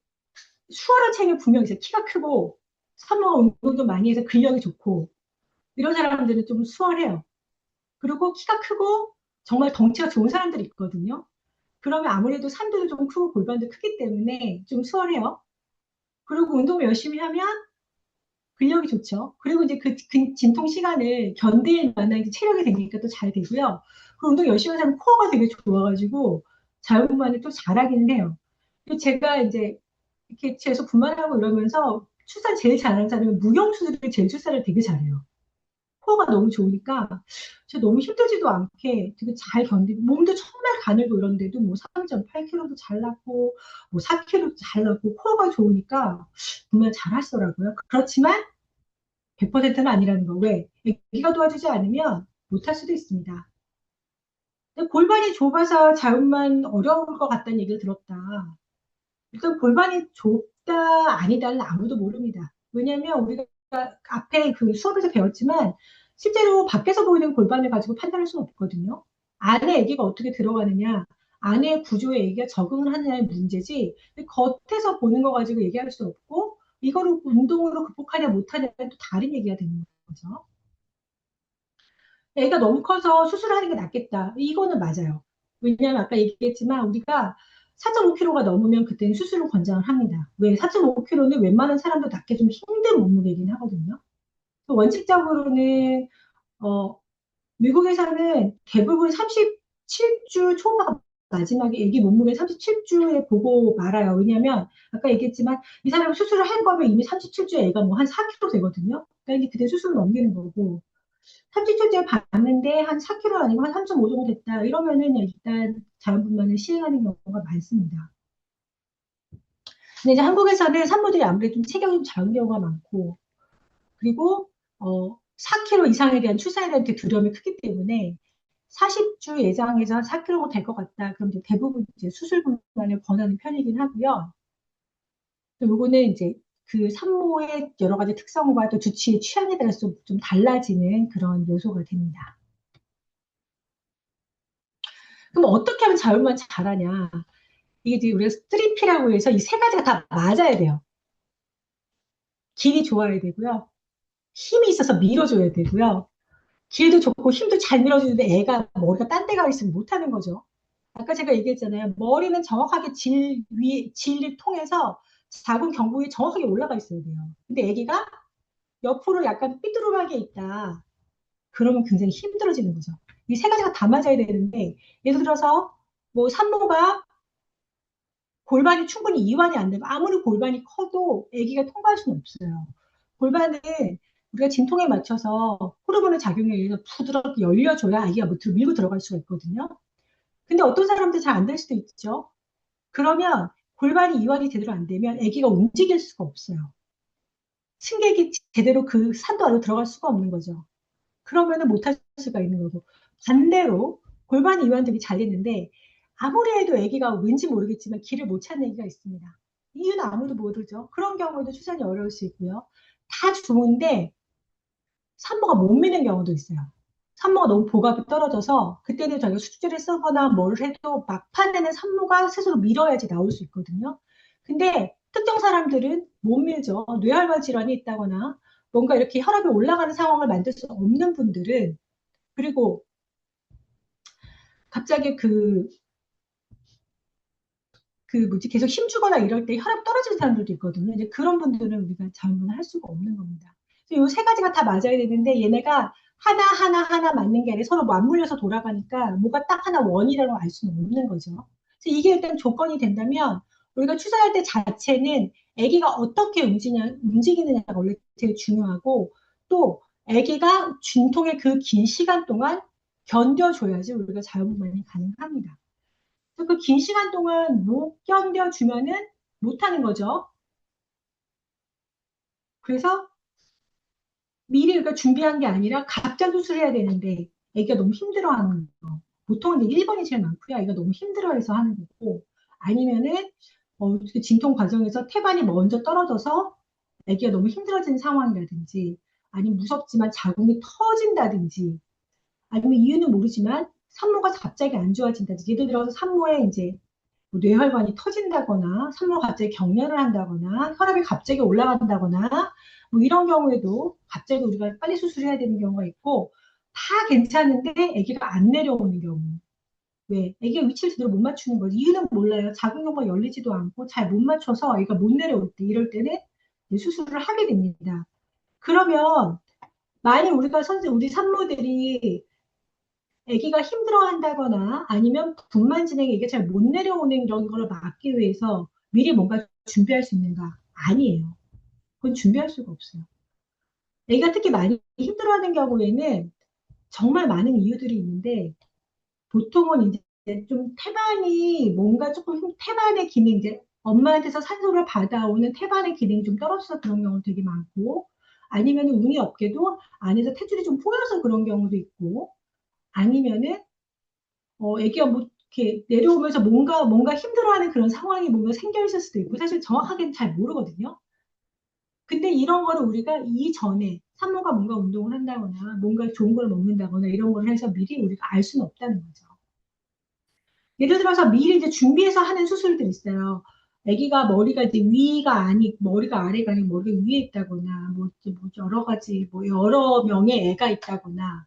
수월한 체형이 분명히 있어요. 키가 크고 산모가 운동도 많이 해서 근력이 좋고 이런 사람들은 좀 수월해요. 그리고 키가 크고 정말 덩치가 좋은 사람들이 있거든요. 그러면 아무래도 산도도 좀 크고 골반도 크기 때문에 좀 수월해요. 그리고 운동을 열심히 하면 근력이 좋죠. 그리고 이제 그 진통 시간을 견딜 만한 이제 체력이 되니까 또 잘 되고요. 그 운동 열심히 하면 코어가 되게 좋아가지고 자연분만을 또 잘하기는 해요. 그리고 제가 이제 이렇게 계속 분만하고 이러면서 출산 제일 잘하는 사람은 무경수들이 제일 출산을 되게 잘해요. 코어가 너무 좋으니까 진짜 너무 힘들지도 않게 되게 잘 견디고 몸도 정말 가늘고 이런데도 뭐 3.8kg도 잘 낳고 뭐 4kg도 잘 낳고 코어가 좋으니까 정말 잘 하시더라고요. 그렇지만 100%는 아니라는 거. 왜? 애기가 도와주지 않으면 못할 수도 있습니다. 근데 골반이 좁아서 자음만 어려울 것 같다는 얘기를 들었다. 일단 골반이 좁다 아니다는 아무도 모릅니다. 왜냐하면 우리가 앞에 그 수업에서 배웠지만 실제로 밖에서 보이는 골반을 가지고 판단할 수는 없거든요. 안에 아기가 어떻게 들어가느냐, 안에 구조에 아기가 적응을 하느냐의 문제지 겉에서 보는 거 가지고 얘기할 수 없고 이거를 운동으로 극복하냐 못하냐는 또 다른 얘기가 되는 거죠. 애가 너무 커서 수술하는 게 낫겠다. 이거는 맞아요. 왜냐하면 아까 얘기했지만 우리가 4.5kg가 넘으면 그때는 수술을 권장을 합니다. 왜? 4.5kg는 웬만한 사람도 낳기 좀 힘든 몸무게이긴 하거든요. 원칙적으로는 어, 미국에서는 대부분 37주 초반 마지막에 애기 몸무게 37주에 보고 말아요. 왜냐하면 아까 얘기했지만 이 사람이 수술을 한 거면 이미 37주에 애가 뭐 한 4kg 되거든요. 그러니까 이제 그때 수술을 넘기는 거고 30초째 봤는데 한 4kg 아니고 한 3.5 정도 됐다. 이러면은 일단 자연분만을 시행하는 경우가 많습니다. 근데 이제 한국에서는 산모들이 아무래도 좀 체격이 좀 작은 경우가 많고, 그리고 4kg 이상에 대한 출산에 대한 두려움이 크기 때문에 40주 예상해서 4kg 될 것 같다. 그럼 이제 대부분 이제 수술 분만을 권하는 편이긴 하고요. 요거는 이제 그 산모의 여러 가지 특성과 또 주치의 취향에 따라서 좀 달라지는 그런 요소가 됩니다. 그럼 어떻게 하면 자율만 잘하냐? 이게 이제 우리가 스트리피라고 해서 이 세 가지가 다 맞아야 돼요. 길이 좋아야 되고요. 힘이 있어서 밀어줘야 되고요. 길도 좋고 힘도 잘 밀어주는데 애가 머리가 딴 데 가 있으면 못하는 거죠. 아까 제가 얘기했잖아요. 머리는 정확하게 질을 통해서 자궁 경부에 정확하게 올라가 있어야 돼요. 근데 애기가 옆으로 약간 삐뚤어하게 있다. 그러면 굉장히 힘들어지는 거죠. 이 세 가지가 다 맞아야 되는데, 예를 들어서 뭐 산모가 골반이 충분히 이완이 안 되고 아무리 골반이 커도 아기가 통과할 수는 없어요. 골반은 우리가 진통에 맞춰서 호르몬의 작용에 의해서 부드럽게 열려줘야 아기가 밑으로 밀고 들어갈 수가 있거든요. 근데 어떤 사람들 잘 안 될 수도 있죠. 그러면 골반이 이완이 제대로 안 되면 아기가 움직일 수가 없어요. 승객이 제대로 그 산도 안으로 들어갈 수가 없는 거죠. 그러면은 못할 수가 있는 거고. 반대로 골반이 이완되기 잘 됐는데 아무리 해도 아기가 왠지 모르겠지만 길을 못 찾는 아기가 있습니다. 이유는 아무도 모르죠. 그런 경우에도 출산이 어려울 수 있고요. 다 좋은데 산모가 못 미는 경우도 있어요. 산모가 너무 복압이 떨어져서 그때는 저희가 수술을 쓰거나 뭘 해도 막판에는 산모가 스스로 밀어야지 나올 수 있거든요. 근데 특정 사람들은 못 밀죠. 뇌혈관 질환이 있다거나 뭔가 이렇게 혈압이 올라가는 상황을 만들 수 없는 분들은 그리고 갑자기 뭐지, 계속 힘주거나 이럴 때 혈압 떨어지는 사람들도 있거든요. 이제 그런 분들은 우리가 자문을 할 수가 없는 겁니다. 이 세 가지가 다 맞아야 되는데 얘네가 하나 맞는 게 아니라 서로 맞물려서 돌아가니까 뭐가 딱 하나 원이라고 알 수는 없는 거죠. 그래서 이게 일단 조건이 된다면 우리가 추산할 때 자체는 아기가 어떻게 움직이느냐가 원래 제일 중요하고 또 아기가 진통의 그 긴 시간 동안 견뎌줘야지 우리가 자연분만이 가능합니다. 그 긴 시간 동안 못 견뎌주면은 못하는 거죠. 그래서 미리 우리가 준비한 게 아니라 갑자기 수술해야 되는데 애기가 너무 힘들어하는 거. 보통은 이제 1번이 제일 많고요. 애기가 너무 힘들어해서 하는 거고 아니면은 그 진통 과정에서 태반이 먼저 떨어져서 애기가 너무 힘들어지는 상황이라든지 아니면 무섭지만 자궁이 터진다든지 아니면 이유는 모르지만 산모가 갑자기 안 좋아진다든지 예를 들어서 산모의 이제 뭐 뇌혈관이 터진다거나 산모가 갑자기 경련을 한다거나 혈압이 갑자기 올라간다거나 뭐 이런 경우에도 갑자기 우리가 빨리 수술해야 되는 경우가 있고 다 괜찮은데 아기가 안 내려오는 경우 왜? 아기가 위치를 제대로 못 맞추는 거지 이유는 몰라요. 자궁경부가 열리지도 않고 잘 못 맞춰서 아기가 못 내려올 때 이럴 때는 수술을 하게 됩니다. 그러면 만약 우리 산모들이 아기가 힘들어한다거나 아니면 분만 진행에 이게 잘 못 내려오는 이런 거를 막기 위해서 미리 뭔가 준비할 수 있는가? 아니에요. 그건 준비할 수가 없어요. 아기가 특히 많이 힘들어하는 경우에는 정말 많은 이유들이 있는데 보통은 이제 좀 태반이 뭔가 조금 태반의 기능 이제 엄마한테서 산소를 받아오는 태반의 기능이 좀 떨어져서 그런 경우도 되게 많고 아니면 운이 없게도 안에서 태줄이 좀 포여서 그런 경우도 있고 아니면은 애기가 뭐 이렇게 내려오면서 뭔가 힘들어하는 그런 상황이 뭔가 생겨 있을 수도 있고 사실 정확하게는 잘 모르거든요. 근데 이런 거를 우리가 이전에 산모가 뭔가 운동을 한다거나 뭔가 좋은 걸 먹는다거나 이런 걸 해서 미리 우리가 알 수는 없다는 거죠. 예를 들어서 미리 이제 준비해서 하는 수술들 있어요. 아기가 머리가 이제 위가 아니 머리가 아래가 아니고 머리가 위에 있다거나 뭐, 이제 뭐 여러 가지 뭐 여러 명의 애가 있다거나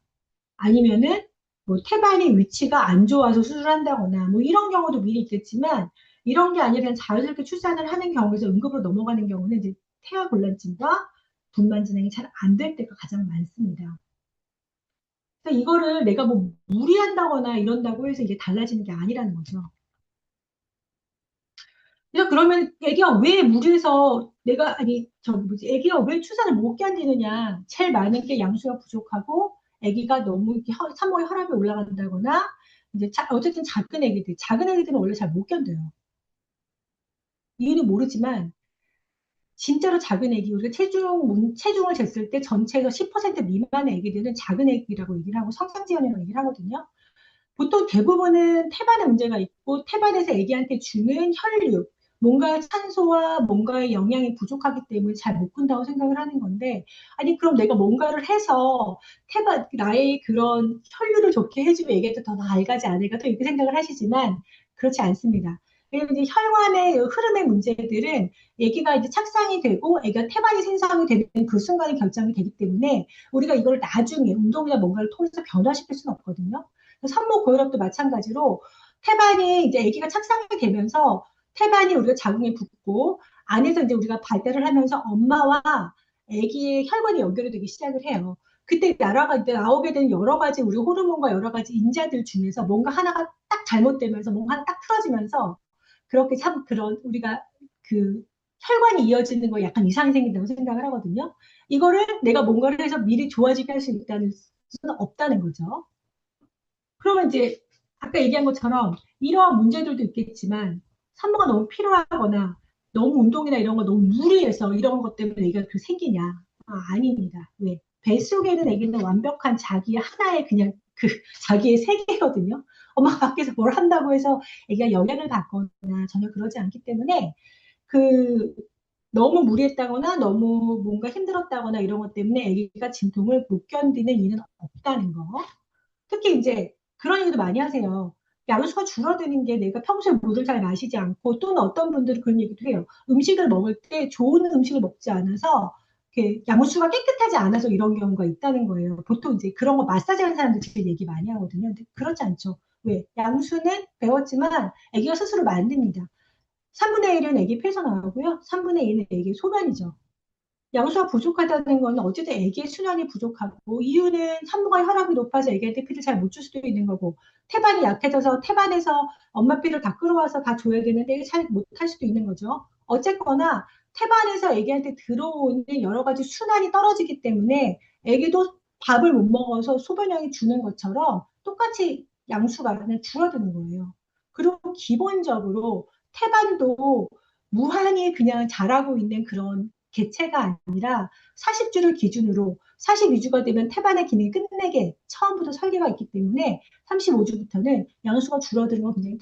아니면은 뭐 태반의 위치가 안 좋아서 수술한다거나 뭐 이런 경우도 미리 있겠지만 이런 게 아니라 그냥 자연스럽게 출산을 하는 경우에서 응급으로 넘어가는 경우는 이제 태아곤란증과 분만 진행이 잘 안 될 때가 가장 많습니다. 그래서 이거를 내가 뭐 무리한다거나 이런다고 해서 이게 달라지는 게 아니라는 거죠. 그래서 그러면 애기가 왜 무리해서 내가 아니 저 뭐지 애기가 왜 출산을 못 견디느냐 제일 많은 게 양수가 부족하고 애기가 너무 이렇게 산모의 혈압이 올라간다거나 이제 어쨌든 작은 애기들은 원래 잘 못 견뎌요. 이유는 모르지만 진짜로 작은 애기 우리가 체중을 쟀을 때 전체에서 10% 미만의 애기들은 작은 애기라고 얘기를 하고 성장지연이라고 얘기를 하거든요. 보통 대부분은 태반에 문제가 있고 태반에서 애기한테 주는 혈류 뭔가 산소와 뭔가의 영양이 부족하기 때문에 잘 못 큰다고 생각을 하는 건데, 아니, 그럼 내가 뭔가를 해서 나의 그런 혈류를 좋게 해주면 애기한테 더 밝아지 않을까, 또 이렇게 생각을 하시지만, 그렇지 않습니다. 왜냐면 이제 혈관의 흐름의 문제들은 애기가 이제 착상이 되고 애기가 태반이 생성이 되는 그 순간에 결정이 되기 때문에 우리가 이걸 나중에 운동이나 뭔가를 통해서 변화시킬 수는 없거든요. 산모 고혈압도 마찬가지로 태반이 이제 아기가 착상이 되면서 태반이 우리가 자궁에 붙고 안에서 이제 우리가 발달을 하면서 엄마와 아기의 혈관이 연결이 되기 시작을 해요. 그때 나오게 된 여러 가지 우리 호르몬과 여러 가지 인자들 중에서 뭔가 하나가 딱 잘못되면서 뭔가 하나 딱 틀어지면서 그렇게 참 그런 우리가 그 혈관이 이어지는 거 약간 이상이 생긴다고 생각을 하거든요. 이거를 내가 뭔가를 해서 미리 좋아지게 할 수 있다는 수는 없다는 거죠. 그러면 이제 아까 얘기한 것처럼 이러한 문제들도 있겠지만 산모가 너무 필요하거나 너무 운동이나 이런 거 너무 무리해서 이런 것 때문에 애기가 그 생기냐? 아닙니다. 왜? 뱃속에는 애기는 완벽한 자기 하나의 그냥 그 자기의 세계거든요. 엄마가 밖에서 뭘 한다고 해서 애기가 영향을 받거나 전혀 그러지 않기 때문에 그 너무 무리했다거나 너무 뭔가 힘들었다거나 이런 것 때문에 애기가 진통을 못 견디는 이유는 없다는 거. 특히 이제 그런 얘기도 많이 하세요. 양수가 줄어드는 게 내가 평소에 물을 잘 마시지 않고 또는 어떤 분들은 그런 얘기도 해요. 음식을 먹을 때 좋은 음식을 먹지 않아서 이렇게 양수가 깨끗하지 않아서 이런 경우가 있다는 거예요. 보통 이제 그런 거 마사지 하는 사람들 얘기 많이 하거든요. 근데 그렇지 않죠. 왜? 양수는 배웠지만 아기가 스스로 만듭니다. 3분의 1은 아기 폐에서 나오고요. 3분의 2는 아기 소변이죠. 양수가 부족하다는 건 어쨌든 애기의 순환이 부족하고 이유는 산모가 혈압이 높아서 애기한테 피를 잘 못 줄 수도 있는 거고 태반이 약해져서 태반에서 엄마 피를 다 끌어와서 다 줘야 되는데 잘 못할 수도 있는 거죠. 어쨌거나 태반에서 애기한테 들어오는 여러 가지 순환이 떨어지기 때문에 애기도 밥을 못 먹어서 소변량이 주는 것처럼 똑같이 양수가 그냥 줄어드는 거예요. 그리고 기본적으로 태반도 무한히 그냥 자라고 있는 그런 개체가 아니라 40주를 기준으로 42주가 되면 태반의 기능이 끝내게 처음부터 설계가 있기 때문에 35주부터는 양수가 줄어드는 건 굉장히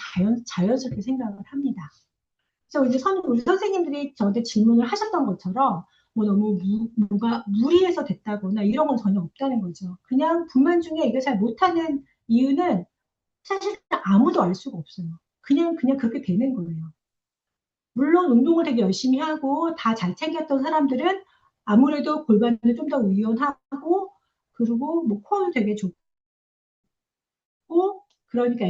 자연스럽게 생각을 합니다. 그래서 이제 우리 선생님들이 저한테 질문을 하셨던 것처럼 뭐 너무 뭐가 무리해서 됐다거나 이런 건 전혀 없다는 거죠. 그냥 분만 중에 이거 잘 못하는 이유는 사실 아무도 알 수가 없어요. 그냥 그렇게 되는 거예요. 물론 운동을 되게 열심히 하고 다 잘 챙겼던 사람들은 아무래도 골반을 좀 더 유연하고 그리고 뭐 코어도 되게 좋고 그러니까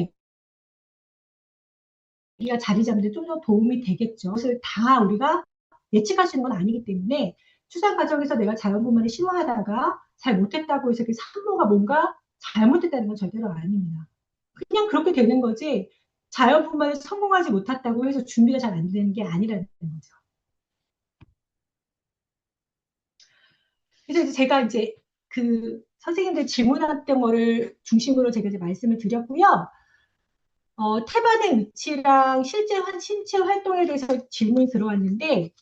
아기가 자리 잡는 데 좀 더 도움이 되겠죠. 그것을 다 우리가 예측할 수 있는 건 아니기 때문에 출산 과정에서 내가 자연분만을 시도하다가 잘 못했다고 해서 그 산모가 뭔가 잘못했다는 건 절대로 아닙니다. 그냥 그렇게 되는 거지 자연분만을 성공하지 못했다고 해서 준비가 잘 안 되는 게 아니라는 거죠. 그래서 이제 제가 이제 그 선생님들 질문했던 거를 중심으로 제가 이제 말씀을 드렸고요. 태반의 위치랑 실제 신체 활동에 대해서 질문이 들어왔는데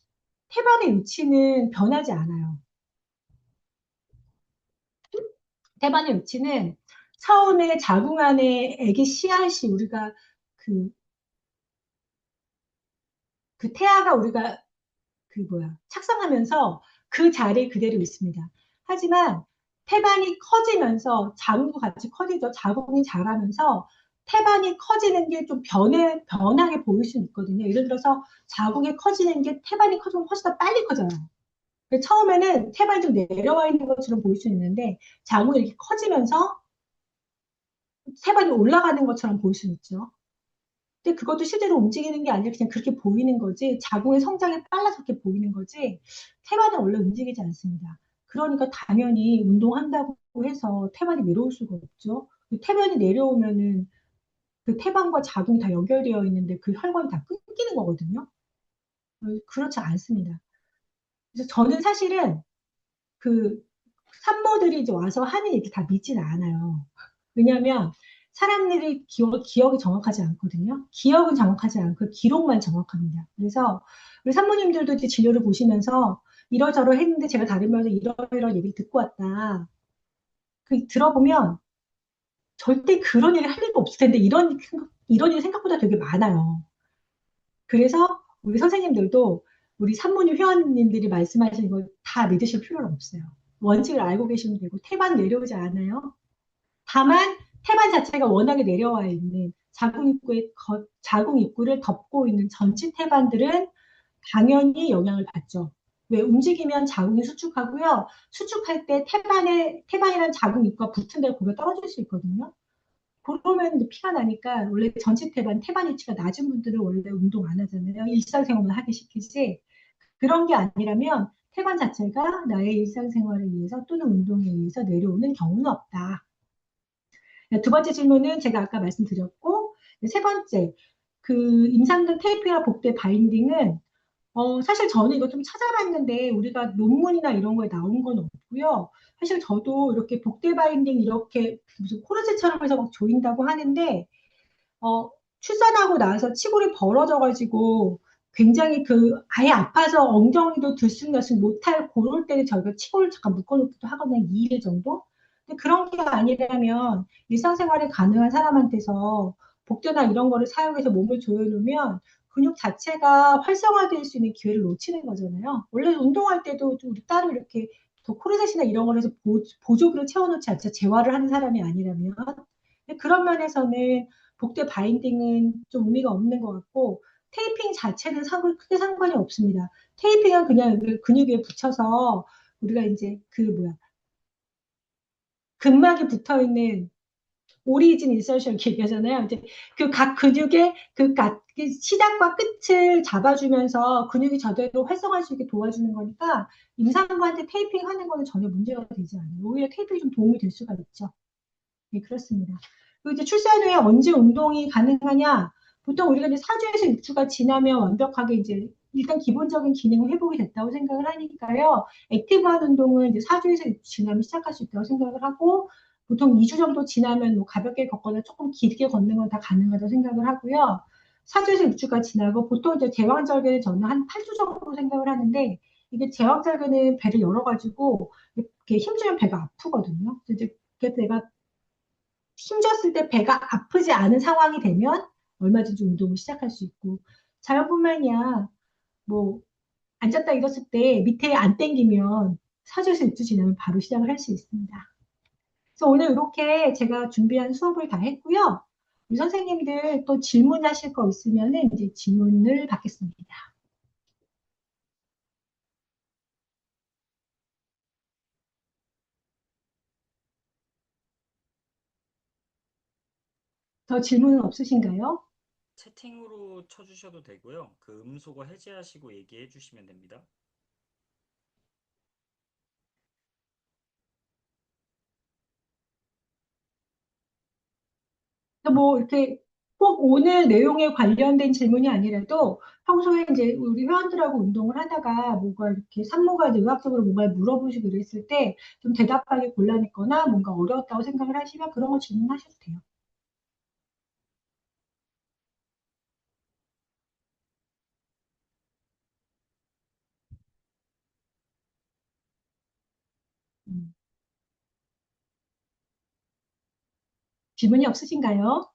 태반의 위치는 변하지 않아요. 태반의 위치는 처음에 자궁 안에 아기 씨앗이 우리가 그, 그 태아가 우리가 착상하면서 그 자리에 그대로 있습니다. 하지만 태반이 커지면서 자궁도 같이 커지죠. 자궁이 자라면서 태반이 커지는 게 좀 변하게 보일 수 있거든요. 예를 들어서 자궁이 커지는 게 태반이 커지면 훨씬 더 빨리 커져요. 처음에는 태반이 좀 내려와 있는 것처럼 보일 수 있는데 자궁이 이렇게 커지면서 태반이 올라가는 것처럼 보일 수 있죠. 근데 그것도 실제로 움직이는 게 아니라 그냥 그렇게 보이는 거지, 자궁의 성장이 빨라서 그렇게 보이는 거지, 태반은 원래 움직이지 않습니다. 그러니까 당연히 운동한다고 해서 태반이 내려올 수가 없죠. 그 태반이 내려오면은 그 태반과 자궁이 다 연결되어 있는데 그 혈관이 다 끊기는 거거든요. 그렇지 않습니다. 그래서 저는 사실은 그 산모들이 이제 와서 하는 얘기 다 믿지는 않아요. 왜냐하면 사람들이 기억이 정확하지 않거든요. 기억은 정확하지 않고 기록만 정확합니다. 그래서 우리 산모님들도 이제 진료를 보시면서 이러저러 했는데 제가 다른 말로 이러이러 얘기를 듣고 왔다. 들어보면 절대 그런 얘기 할 리가 없을 텐데 이런 일이 생각보다 되게 많아요. 그래서 우리 선생님들도 우리 산모님 회원님들이 말씀하시는 거 다 믿으실 필요는 없어요. 원칙을 알고 계시면 되고 태반 내려오지 않아요. 다만 태반 자체가 워낙에 내려와 있는 자궁 입구를 덮고 있는 전치 태반들은 당연히 영향을 받죠. 왜 움직이면 자궁이 수축하고요. 수축할 때 태반이란 자궁 입구가 붙은 데 고개 떨어질 수 있거든요. 그러면 이제 피가 나니까 원래 전치 태반 위치가 낮은 분들은 원래 운동 안 하잖아요. 일상생활만 하기 시키지. 그런 게 아니라면 태반 자체가 나의 일상생활을 위해서 또는 운동에 의해서 내려오는 경우는 없다. 두 번째 질문은 제가 아까 말씀드렸고, 세 번째, 그 임상등 테이프와 복대 바인딩은 사실 저는 이거 좀 찾아봤는데 우리가 논문이나 이런 거에 나온 건 없고요. 사실 저도 이렇게 복대 바인딩 이렇게 무슨 코르셋처럼 해서 막 조인다고 하는데 어, 출산하고 나서 치골이 벌어져가지고 굉장히 그 아예 아파서 엉덩이도 들쑥날쑥 못할 그럴 때는 저희가 치골을 잠깐 묶어놓기도 하거든요. 2일 정도. 근데 그런 게 아니라면 일상생활이 가능한 사람한테서 복대나 이런 거를 사용해서 몸을 조여놓으면 근육 자체가 활성화될 수 있는 기회를 놓치는 거잖아요. 원래 운동할 때도 좀 우리 따로 이렇게 더 코르셋이나 이런 걸 해서 보조기를 채워놓지 않죠. 재활을 하는 사람이 아니라면. 근데 그런 면에서는 복대 바인딩은 좀 의미가 없는 것 같고 테이핑 자체는 크게 상관이 없습니다. 테이핑은 그냥 근육에 붙여서 우리가 이제 그 뭐야 근막이 붙어 있는 오리진 인서션 이렇게 얘기하잖아요. 이제 그 각 근육의 그 시작과 끝을 잡아주면서 근육이 저대로 활성화할 수 있게 도와주는 거니까 임산부한테 테이핑 하는 거는 전혀 문제가 되지 않아요. 오히려 테이핑이 좀 도움이 될 수가 있죠. 네, 그렇습니다. 그리고 이제 출산 후에 언제 운동이 가능하냐? 보통 우리가 이제 4주에서 6주가 지나면 완벽하게 이제 일단 기본적인 기능은 회복이 됐다고 생각을 하니까요. 액티브한 운동은 이제 4주에서 6주 지나면 시작할 수 있다고 생각을 하고, 보통 2주 정도 지나면 뭐 가볍게 걷거나 조금 길게 걷는 건 다 가능하다고 생각을 하고요. 4주에서 6주가 지나고, 보통 이제 제왕절개는 저는 한 8주 정도 생각을 하는데, 이게 제왕절개는 배를 열어가지고, 이렇게 힘주면 배가 아프거든요. 그래서 이제 내가 힘줬을 때 배가 아프지 않은 상황이 되면 얼마든지 운동을 시작할 수 있고 자연뿐만이야 뭐 앉았다 일었을 때 밑에 안 땡기면 4주에서 6주 지나면 바로 시작을 할 수 있습니다. 그래서 오늘 이렇게 제가 준비한 수업을 다 했고요. 우리 선생님들 또 질문하실 거 있으면 이제 질문을 받겠습니다. 더 질문은 없으신가요? 채팅으로 쳐주셔도 되고요. 그 음소거 해제하시고 얘기해 주시면 됩니다. 뭐 이렇게 꼭 오늘 내용에 관련된 질문이 아니라도 평소에 이제 우리 회원들하고 운동을 하다가 뭐가 이렇게 산모가 이제 의학적으로 뭔가 물어보시고 그랬을 때 좀 대답하기 곤란했거나 뭔가 어려웠다고 생각을 하시면 그런 거 질문하셔도 돼요. 음. 질문이 없으신가요?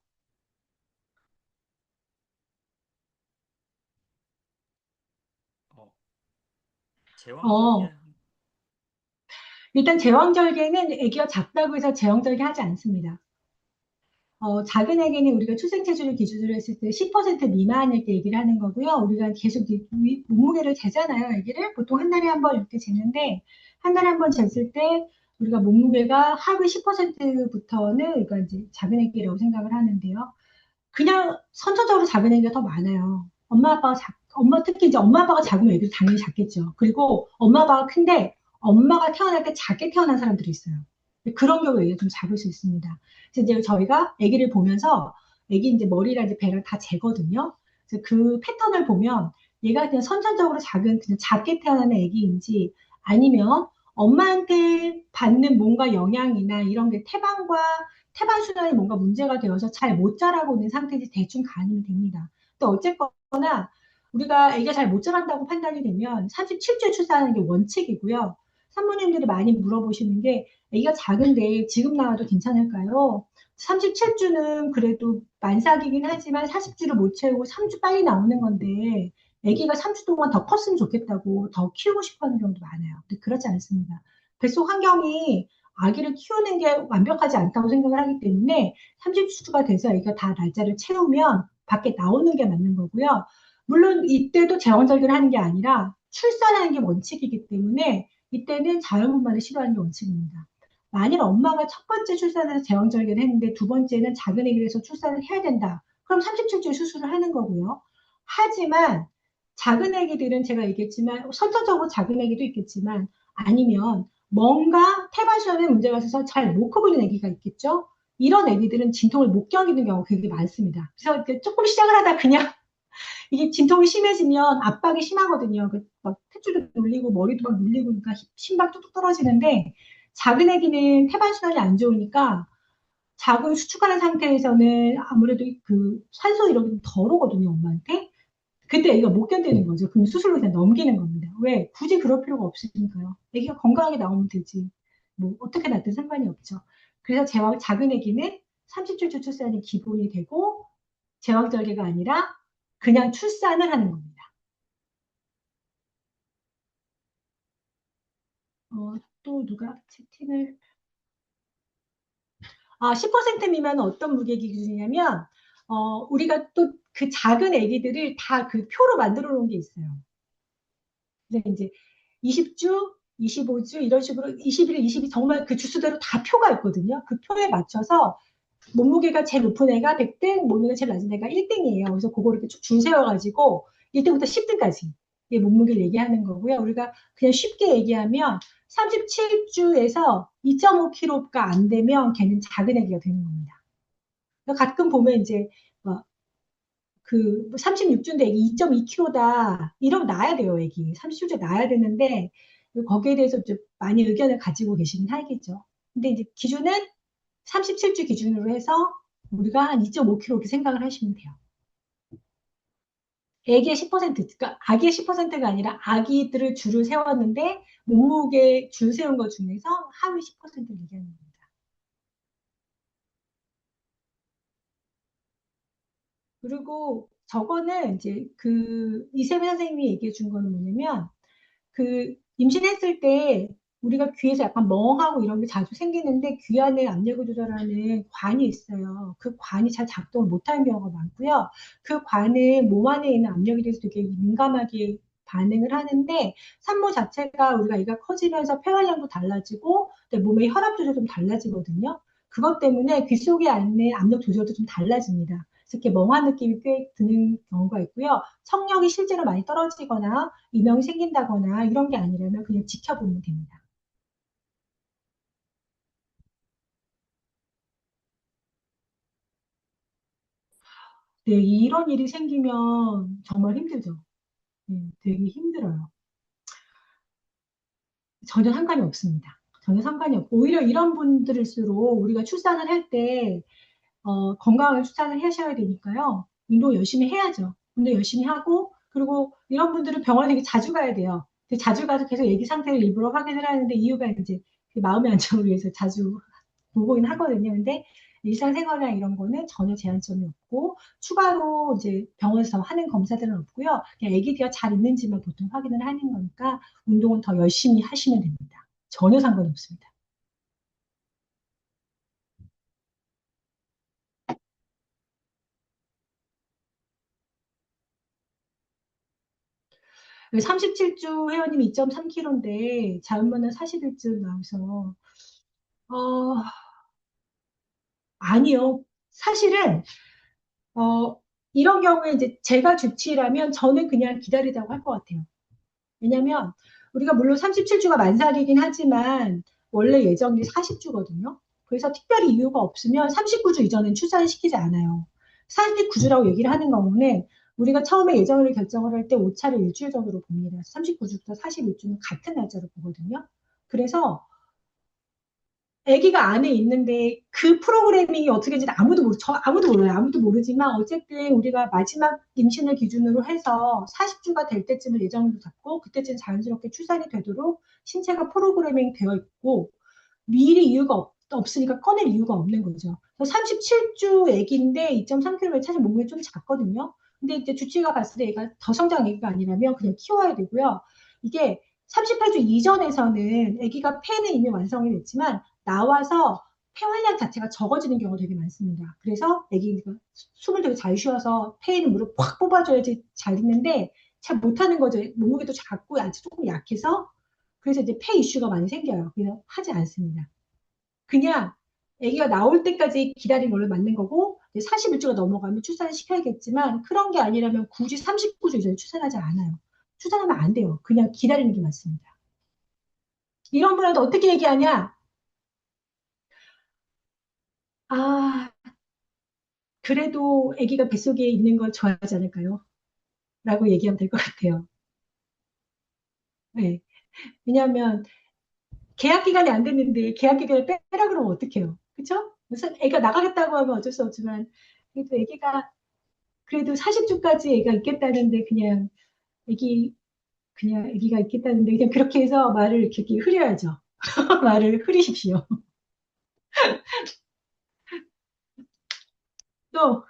어, 제왕절개 어, 일단 제왕절개는 아기가 작다고 해서 제왕절개 하지 않습니다. 작은 아기는 우리가 출생 체중을 기준으로 했을 때 10% 미만일 때 얘기를 하는 거고요. 우리가 계속 몸무게를 재잖아요. 아기를 보통 한 달에 한 번 이렇게 재는데 한 달에 한 번 쟀을 때 우리가 몸무게가 하루 10%부터는 그러니까 이제 작은 아기라고 생각을 하는데요. 그냥 선천적으로 작은 아기가 더 많아요. 엄마 특히 이제 엄마 아빠가 작으면 애들이 당연히 작겠죠. 그리고 엄마 아빠가 큰데 엄마가 태어날 때 작게 태어난 사람들이 있어요. 그런 경우에 애가 좀 작을 수 있습니다. 그래서 이제 저희가 아기를 보면서 아기 이제 머리랑 이제 배를 다 재거든요. 그래서 그 패턴을 보면 얘가 그냥 선천적으로 그냥 작게 태어나는 아기인지 아니면 엄마한테 받는 뭔가 영향이나 이런 게 태반 순환이 뭔가 문제가 되어서 잘 못 자라고 있는 상태인지 대충 가늠이 됩니다. 또 어쨌거나 우리가 아기가 잘 못 자란다고 판단이 되면 37주에 출산하는 게 원칙이고요. 산모님들이 많이 물어보시는 게 아기가 작은데 지금 나와도 괜찮을까요? 37주는 그래도 만삭이긴 하지만 40주를 못 채우고 3주 빨리 나오는 건데 아기가 3주 동안 더 컸으면 좋겠다고 더 키우고 싶어 하는 경우도 많아요. 근데 그렇지 않습니다. 뱃속 환경이 아기를 키우는 게 완벽하지 않다고 생각을 하기 때문에 30주가 돼서 아기가 다 날짜를 채우면 밖에 나오는 게 맞는 거고요. 물론 이때도 제왕절개를 하는 게 아니라 출산하는 게 원칙이기 때문에 이때는 자연분만을 시도하는 게 원칙입니다. 만일 엄마가 첫 번째 출산에서 제왕절개를 했는데 두 번째는 작은 아기를 해서 출산을 해야 된다. 그럼 37주 수술을 하는 거고요. 하지만 작은 아기들은 제가 얘기했지만 선천적으로 작은 아기도 있겠지만 아니면 뭔가 태반수전에 문제가 있어서 잘 못 크고 있는 아기가 있겠죠. 이런 아기들은 진통을 못 견디는 경우가 굉장히 많습니다. 그래서 조금 시작을 하다 그냥 이게 진통이 심해지면 압박이 심하거든요. 막 탯줄도 눌리고 머리도 막 눌리고 그러니까 심박 뚝뚝 떨어지는데 작은 아기는 태반순환이 안 좋으니까 작은 수축하는 상태에서는 아무래도 그 산소 이런 게 덜 오거든요, 엄마한테. 그때 애기가 못 견디는 거죠. 그럼 수술로 그냥 넘기는 겁니다. 왜? 굳이 그럴 필요가 없으니까요. 애기가 건강하게 나오면 되지. 뭐 어떻게 낳든 상관이 없죠. 그래서 작은 애기는 30주 출산이 기본이 되고 제왕절개가 아니라 그냥 출산을 하는 겁니다. 또 누가 채팅을 10% 미만은 어떤 무게 기준이냐면 우리가 또 그 작은 애기들을 다 그 표로 만들어 놓은 게 있어요. 근데 이제 20주, 25주 이런 식으로 21, 22 정말 그 주수대로 다 표가 있거든요. 그 표에 맞춰서 몸무게가 제일 높은 애가 100등, 몸무게가 제일 낮은 애가 1등이에요. 그래서 그거 이렇게 쭉 줄 세워가지고 1등부터 10등까지 몸무게를 얘기하는 거고요. 우리가 그냥 쉽게 얘기하면 37주에서 2.5kg가 안 되면 걔는 작은 애기가 되는 겁니다. 가끔 보면 이제 그 36주인데 애기 2.2kg다 이러면 낳아야 돼요. 애기 37주에 낳아야 되는데 거기에 대해서 좀 많이 의견을 가지고 계시긴 하겠죠. 근데 이제 기준은 37주 기준으로 해서 우리가 한 2.5kg 이렇게 생각을 하시면 돼요. 애기의 10%, 그러니까 아기의 10%가 아니라 아기들을 줄을 세웠는데 몸무게 줄 세운 것 중에서 하위 10%를 얘기하는 겁니다. 그리고 저거는 이제 그 이세미 선생님이 얘기해 준 거는 뭐냐면 그 임신했을 때 우리가 귀에서 약간 멍하고 이런 게 자주 생기는데 귀 안에 압력을 조절하는 관이 있어요. 그 관이 잘 작동을 못하는 경우가 많고요. 그 관은 몸 안에 있는 압력에 대해서 되게 민감하게 반응을 하는데 산모 자체가 우리가 이가 커지면서 폐활량도 달라지고 몸의 혈압 조절도 좀 달라지거든요. 그것 때문에 귀 속에 있는 압력 조절도 좀 달라집니다. 그래서 이렇게 멍한 느낌이 꽤 드는 경우가 있고요. 청력이 실제로 많이 떨어지거나 이명이 생긴다거나 이런 게 아니라면 그냥 지켜보면 됩니다. 네, 이런 일이 생기면 정말 힘들죠. 네, 되게 힘들어요. 전혀 상관이 없습니다. 전혀 상관이 없고 오히려 이런 분들일수록 우리가 출산을 할 때 건강을 출산을 하셔야 되니까요. 운동 열심히 해야죠. 운동 열심히 하고 그리고 이런 분들은 병원에 되게 자주 가야 돼요. 자주 가서 계속 얘기 상태를 일부러 확인을 하는데 이유가 이제 그 마음의 안정을 위해서 자주 보고는 하거든요. 근데 일상생활이나 이런 거는 전혀 제한점이 없고 추가로 이제 병원에서 하는 검사들은 없고요. 그냥 아기가 잘 있는지만 보통 확인을 하는 거니까 운동은 더 열심히 하시면 됩니다. 전혀 상관이 없습니다. 37주 회원님 2.3kg인데 자음만은 40일쯤 나와서 어, 아니요. 사실은 이런 경우에 이제 제가 주치라면 저는 그냥 기다리자고 할 것 같아요. 왜냐면 우리가 물론 37주가 만삭이긴 하지만 원래 예정이 40주거든요. 그래서 특별히 이유가 없으면 39주 이전엔 출산시키지 않아요. 49주라고 얘기를 하는 경우는 우리가 처음에 예정을 결정을 할 때 오차를 일주일 정도로 봅니다. 39주부터 41주는 같은 날짜로 보거든요. 그래서 아기가 안에 있는데 그 프로그래밍이 어떻게 되는지 아무도 몰라요. 아무도 모르지만 어쨌든 우리가 마지막 임신을 기준으로 해서 40주가 될 때쯤을 예정을 잡고 그때쯤 자연스럽게 출산이 되도록 신체가 프로그래밍 되어 있고 미리 이유가 없으니까 꺼낼 이유가 없는 거죠. 37주 아기인데 2.3kg 사실 몸무게 좀 작거든요. 근데 이제 주치의가 봤을 때 얘가 더 성장 아기가 아니라면 그냥 키워야 되고요. 이게 38주 이전에서는 아기가 폐는 이미 완성이 됐지만 나와서 폐활량 자체가 적어지는 경우가 되게 많습니다. 그래서 아기가 숨을 되게 잘 쉬어서 폐에는 물을 확 뽑아줘야지 잘 있는데 잘 못하는 거죠. 몸무게도 작고 아직 조금 약해서 그래서 이제 폐 이슈가 많이 생겨요. 그래서 하지 않습니다. 그냥 아기가 나올 때까지 기다린 걸로 맞는 거고 41주가 넘어가면 출산을 시켜야겠지만 그런 게 아니라면 굳이 39주 이전에 출산하지 않아요. 출산하면 안 돼요. 그냥 기다리는 게 맞습니다. 이런 분한테 어떻게 얘기하냐? 아, 그래도 아기가 뱃속에 있는 걸 좋아하지 않을까요? 라고 얘기하면 될 것 같아요. 네. 왜냐하면 계약 기간이 안 됐는데 계약 기간을 빼라 그러면 어떡해요? 그쵸? 무슨 애가 나가겠다고 하면 어쩔 수 없지만 그래도 애기가 그래도 40주까지 애가 있겠다는데 애기 그냥 애기가 있겠다는데 그냥 그렇게 해서 말을 이렇게 흐려야죠. 말을 흐리십시오. 또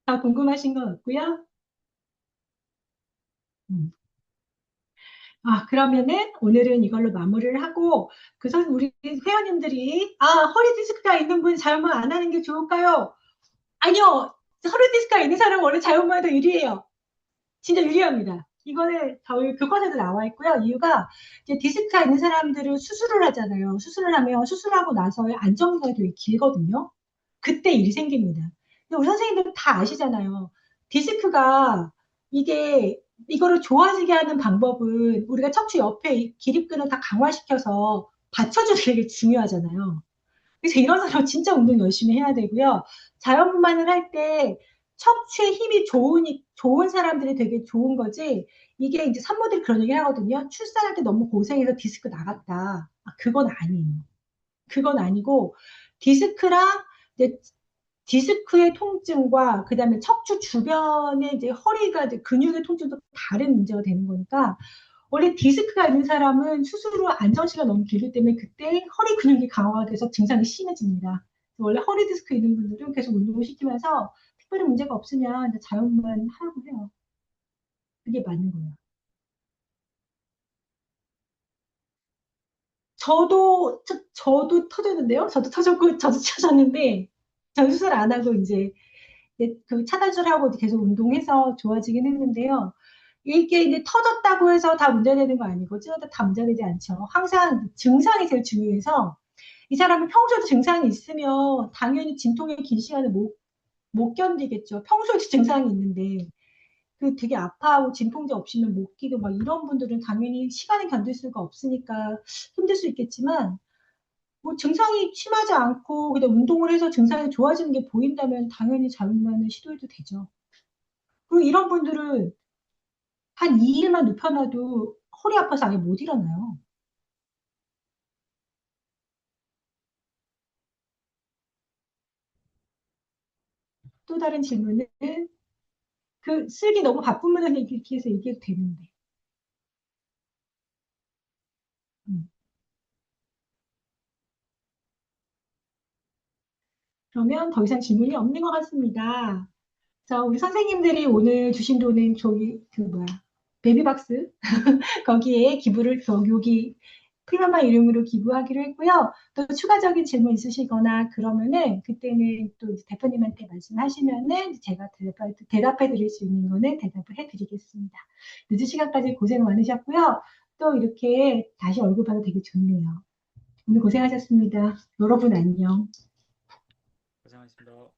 다 궁금하신 것 같고요. 음. 그러면은 오늘은 이걸로 마무리를 하고 우리 회원님들이 허리 디스크가 있는 분 자연분 안 하는 게 좋을까요? 아니요. 허리 디스크가 있는 사람은 원래 자연분이 더 유리해요. 진짜 유리합니다. 이거는 저희 교과서에도 나와 있고요. 이유가 이제 디스크가 있는 사람들은 수술을 하잖아요. 수술을 하면 수술하고 나서의 안정기간이 되게 길거든요. 그때 일이 생깁니다. 근데 우리 선생님들 다 아시잖아요. 디스크가 이게 이거를 좋아지게 하는 방법은 우리가 척추 옆에 기립근을 다 강화시켜서 받쳐주는 게 중요하잖아요. 그래서 이런 사람 진짜 운동 열심히 해야 되고요. 자연분만을 할 때 척추의 힘이 좋은 사람들이 되게 좋은 거지. 이게 이제 산모들이 그런 얘기 하거든요. 출산할 때 너무 고생해서 디스크 나갔다. 그건 아니에요. 그건 아니고 디스크랑 이제 디스크의 통증과 그다음에 척추 주변에 이제 허리가 이제 근육의 통증도 다른 문제가 되는 거니까 원래 디스크가 있는 사람은 수술 후 안정시간 너무 길기 때문에 그때 허리 근육이 강화가 돼서 증상이 심해집니다. 원래 허리 디스크 있는 분들은 계속 운동을 시키면서 특별히 문제가 없으면 자연만 하라고 해요. 그게 맞는 거예요. 저도 터졌는데요. 저도 터졌고 저도 쳐졌는데 전 수술 안 하고 이제 그 차단술하고 계속 운동해서 좋아지긴 했는데요. 이게 이제 터졌다고 해서 다 문제되는 거 아니고 찌어도 다 문제되지 않죠. 항상 증상이 제일 중요해서 이 사람은 평소에도 증상이 있으면 당연히 진통의 긴 시간을 못 견디겠죠. 평소에도 증상이 있는데 그 되게 아파하고 진통제 없이는 못 끼고 막 이런 분들은 당연히 시간을 견딜 수가 없으니까 힘들 수 있겠지만 뭐 증상이 심하지 않고 그냥 운동을 해서 증상이 좋아지는 게 보인다면 당연히 자극만을 시도해도 되죠. 그리고 이런 분들은 한 2일만 눕혀놔도 허리 아파서 아예 못 일어나요. 또 다른 질문은 그 쓰기 너무 바쁜 분을 이렇게 해서 얘기해도 되는데. 음. 그러면 더 이상 질문이 없는 것 같습니다. 자, 우리 선생님들이 오늘 주신 돈은 저기 그 뭐야 베비박스 거기에 기부를 여기 프리마마 이름으로 기부하기로 했고요. 또 추가적인 질문 있으시거나 그러면은 그때는 또 이제 대표님한테 말씀하시면은 제가 대답해 드릴 수 있는 거는 대답을 해 드리겠습니다. 늦은 시간까지 고생 많으셨고요. 또 이렇게 다시 얼굴 봐도 되게 좋네요. 오늘 고생하셨습니다. 여러분 안녕. 고생하셨습니다.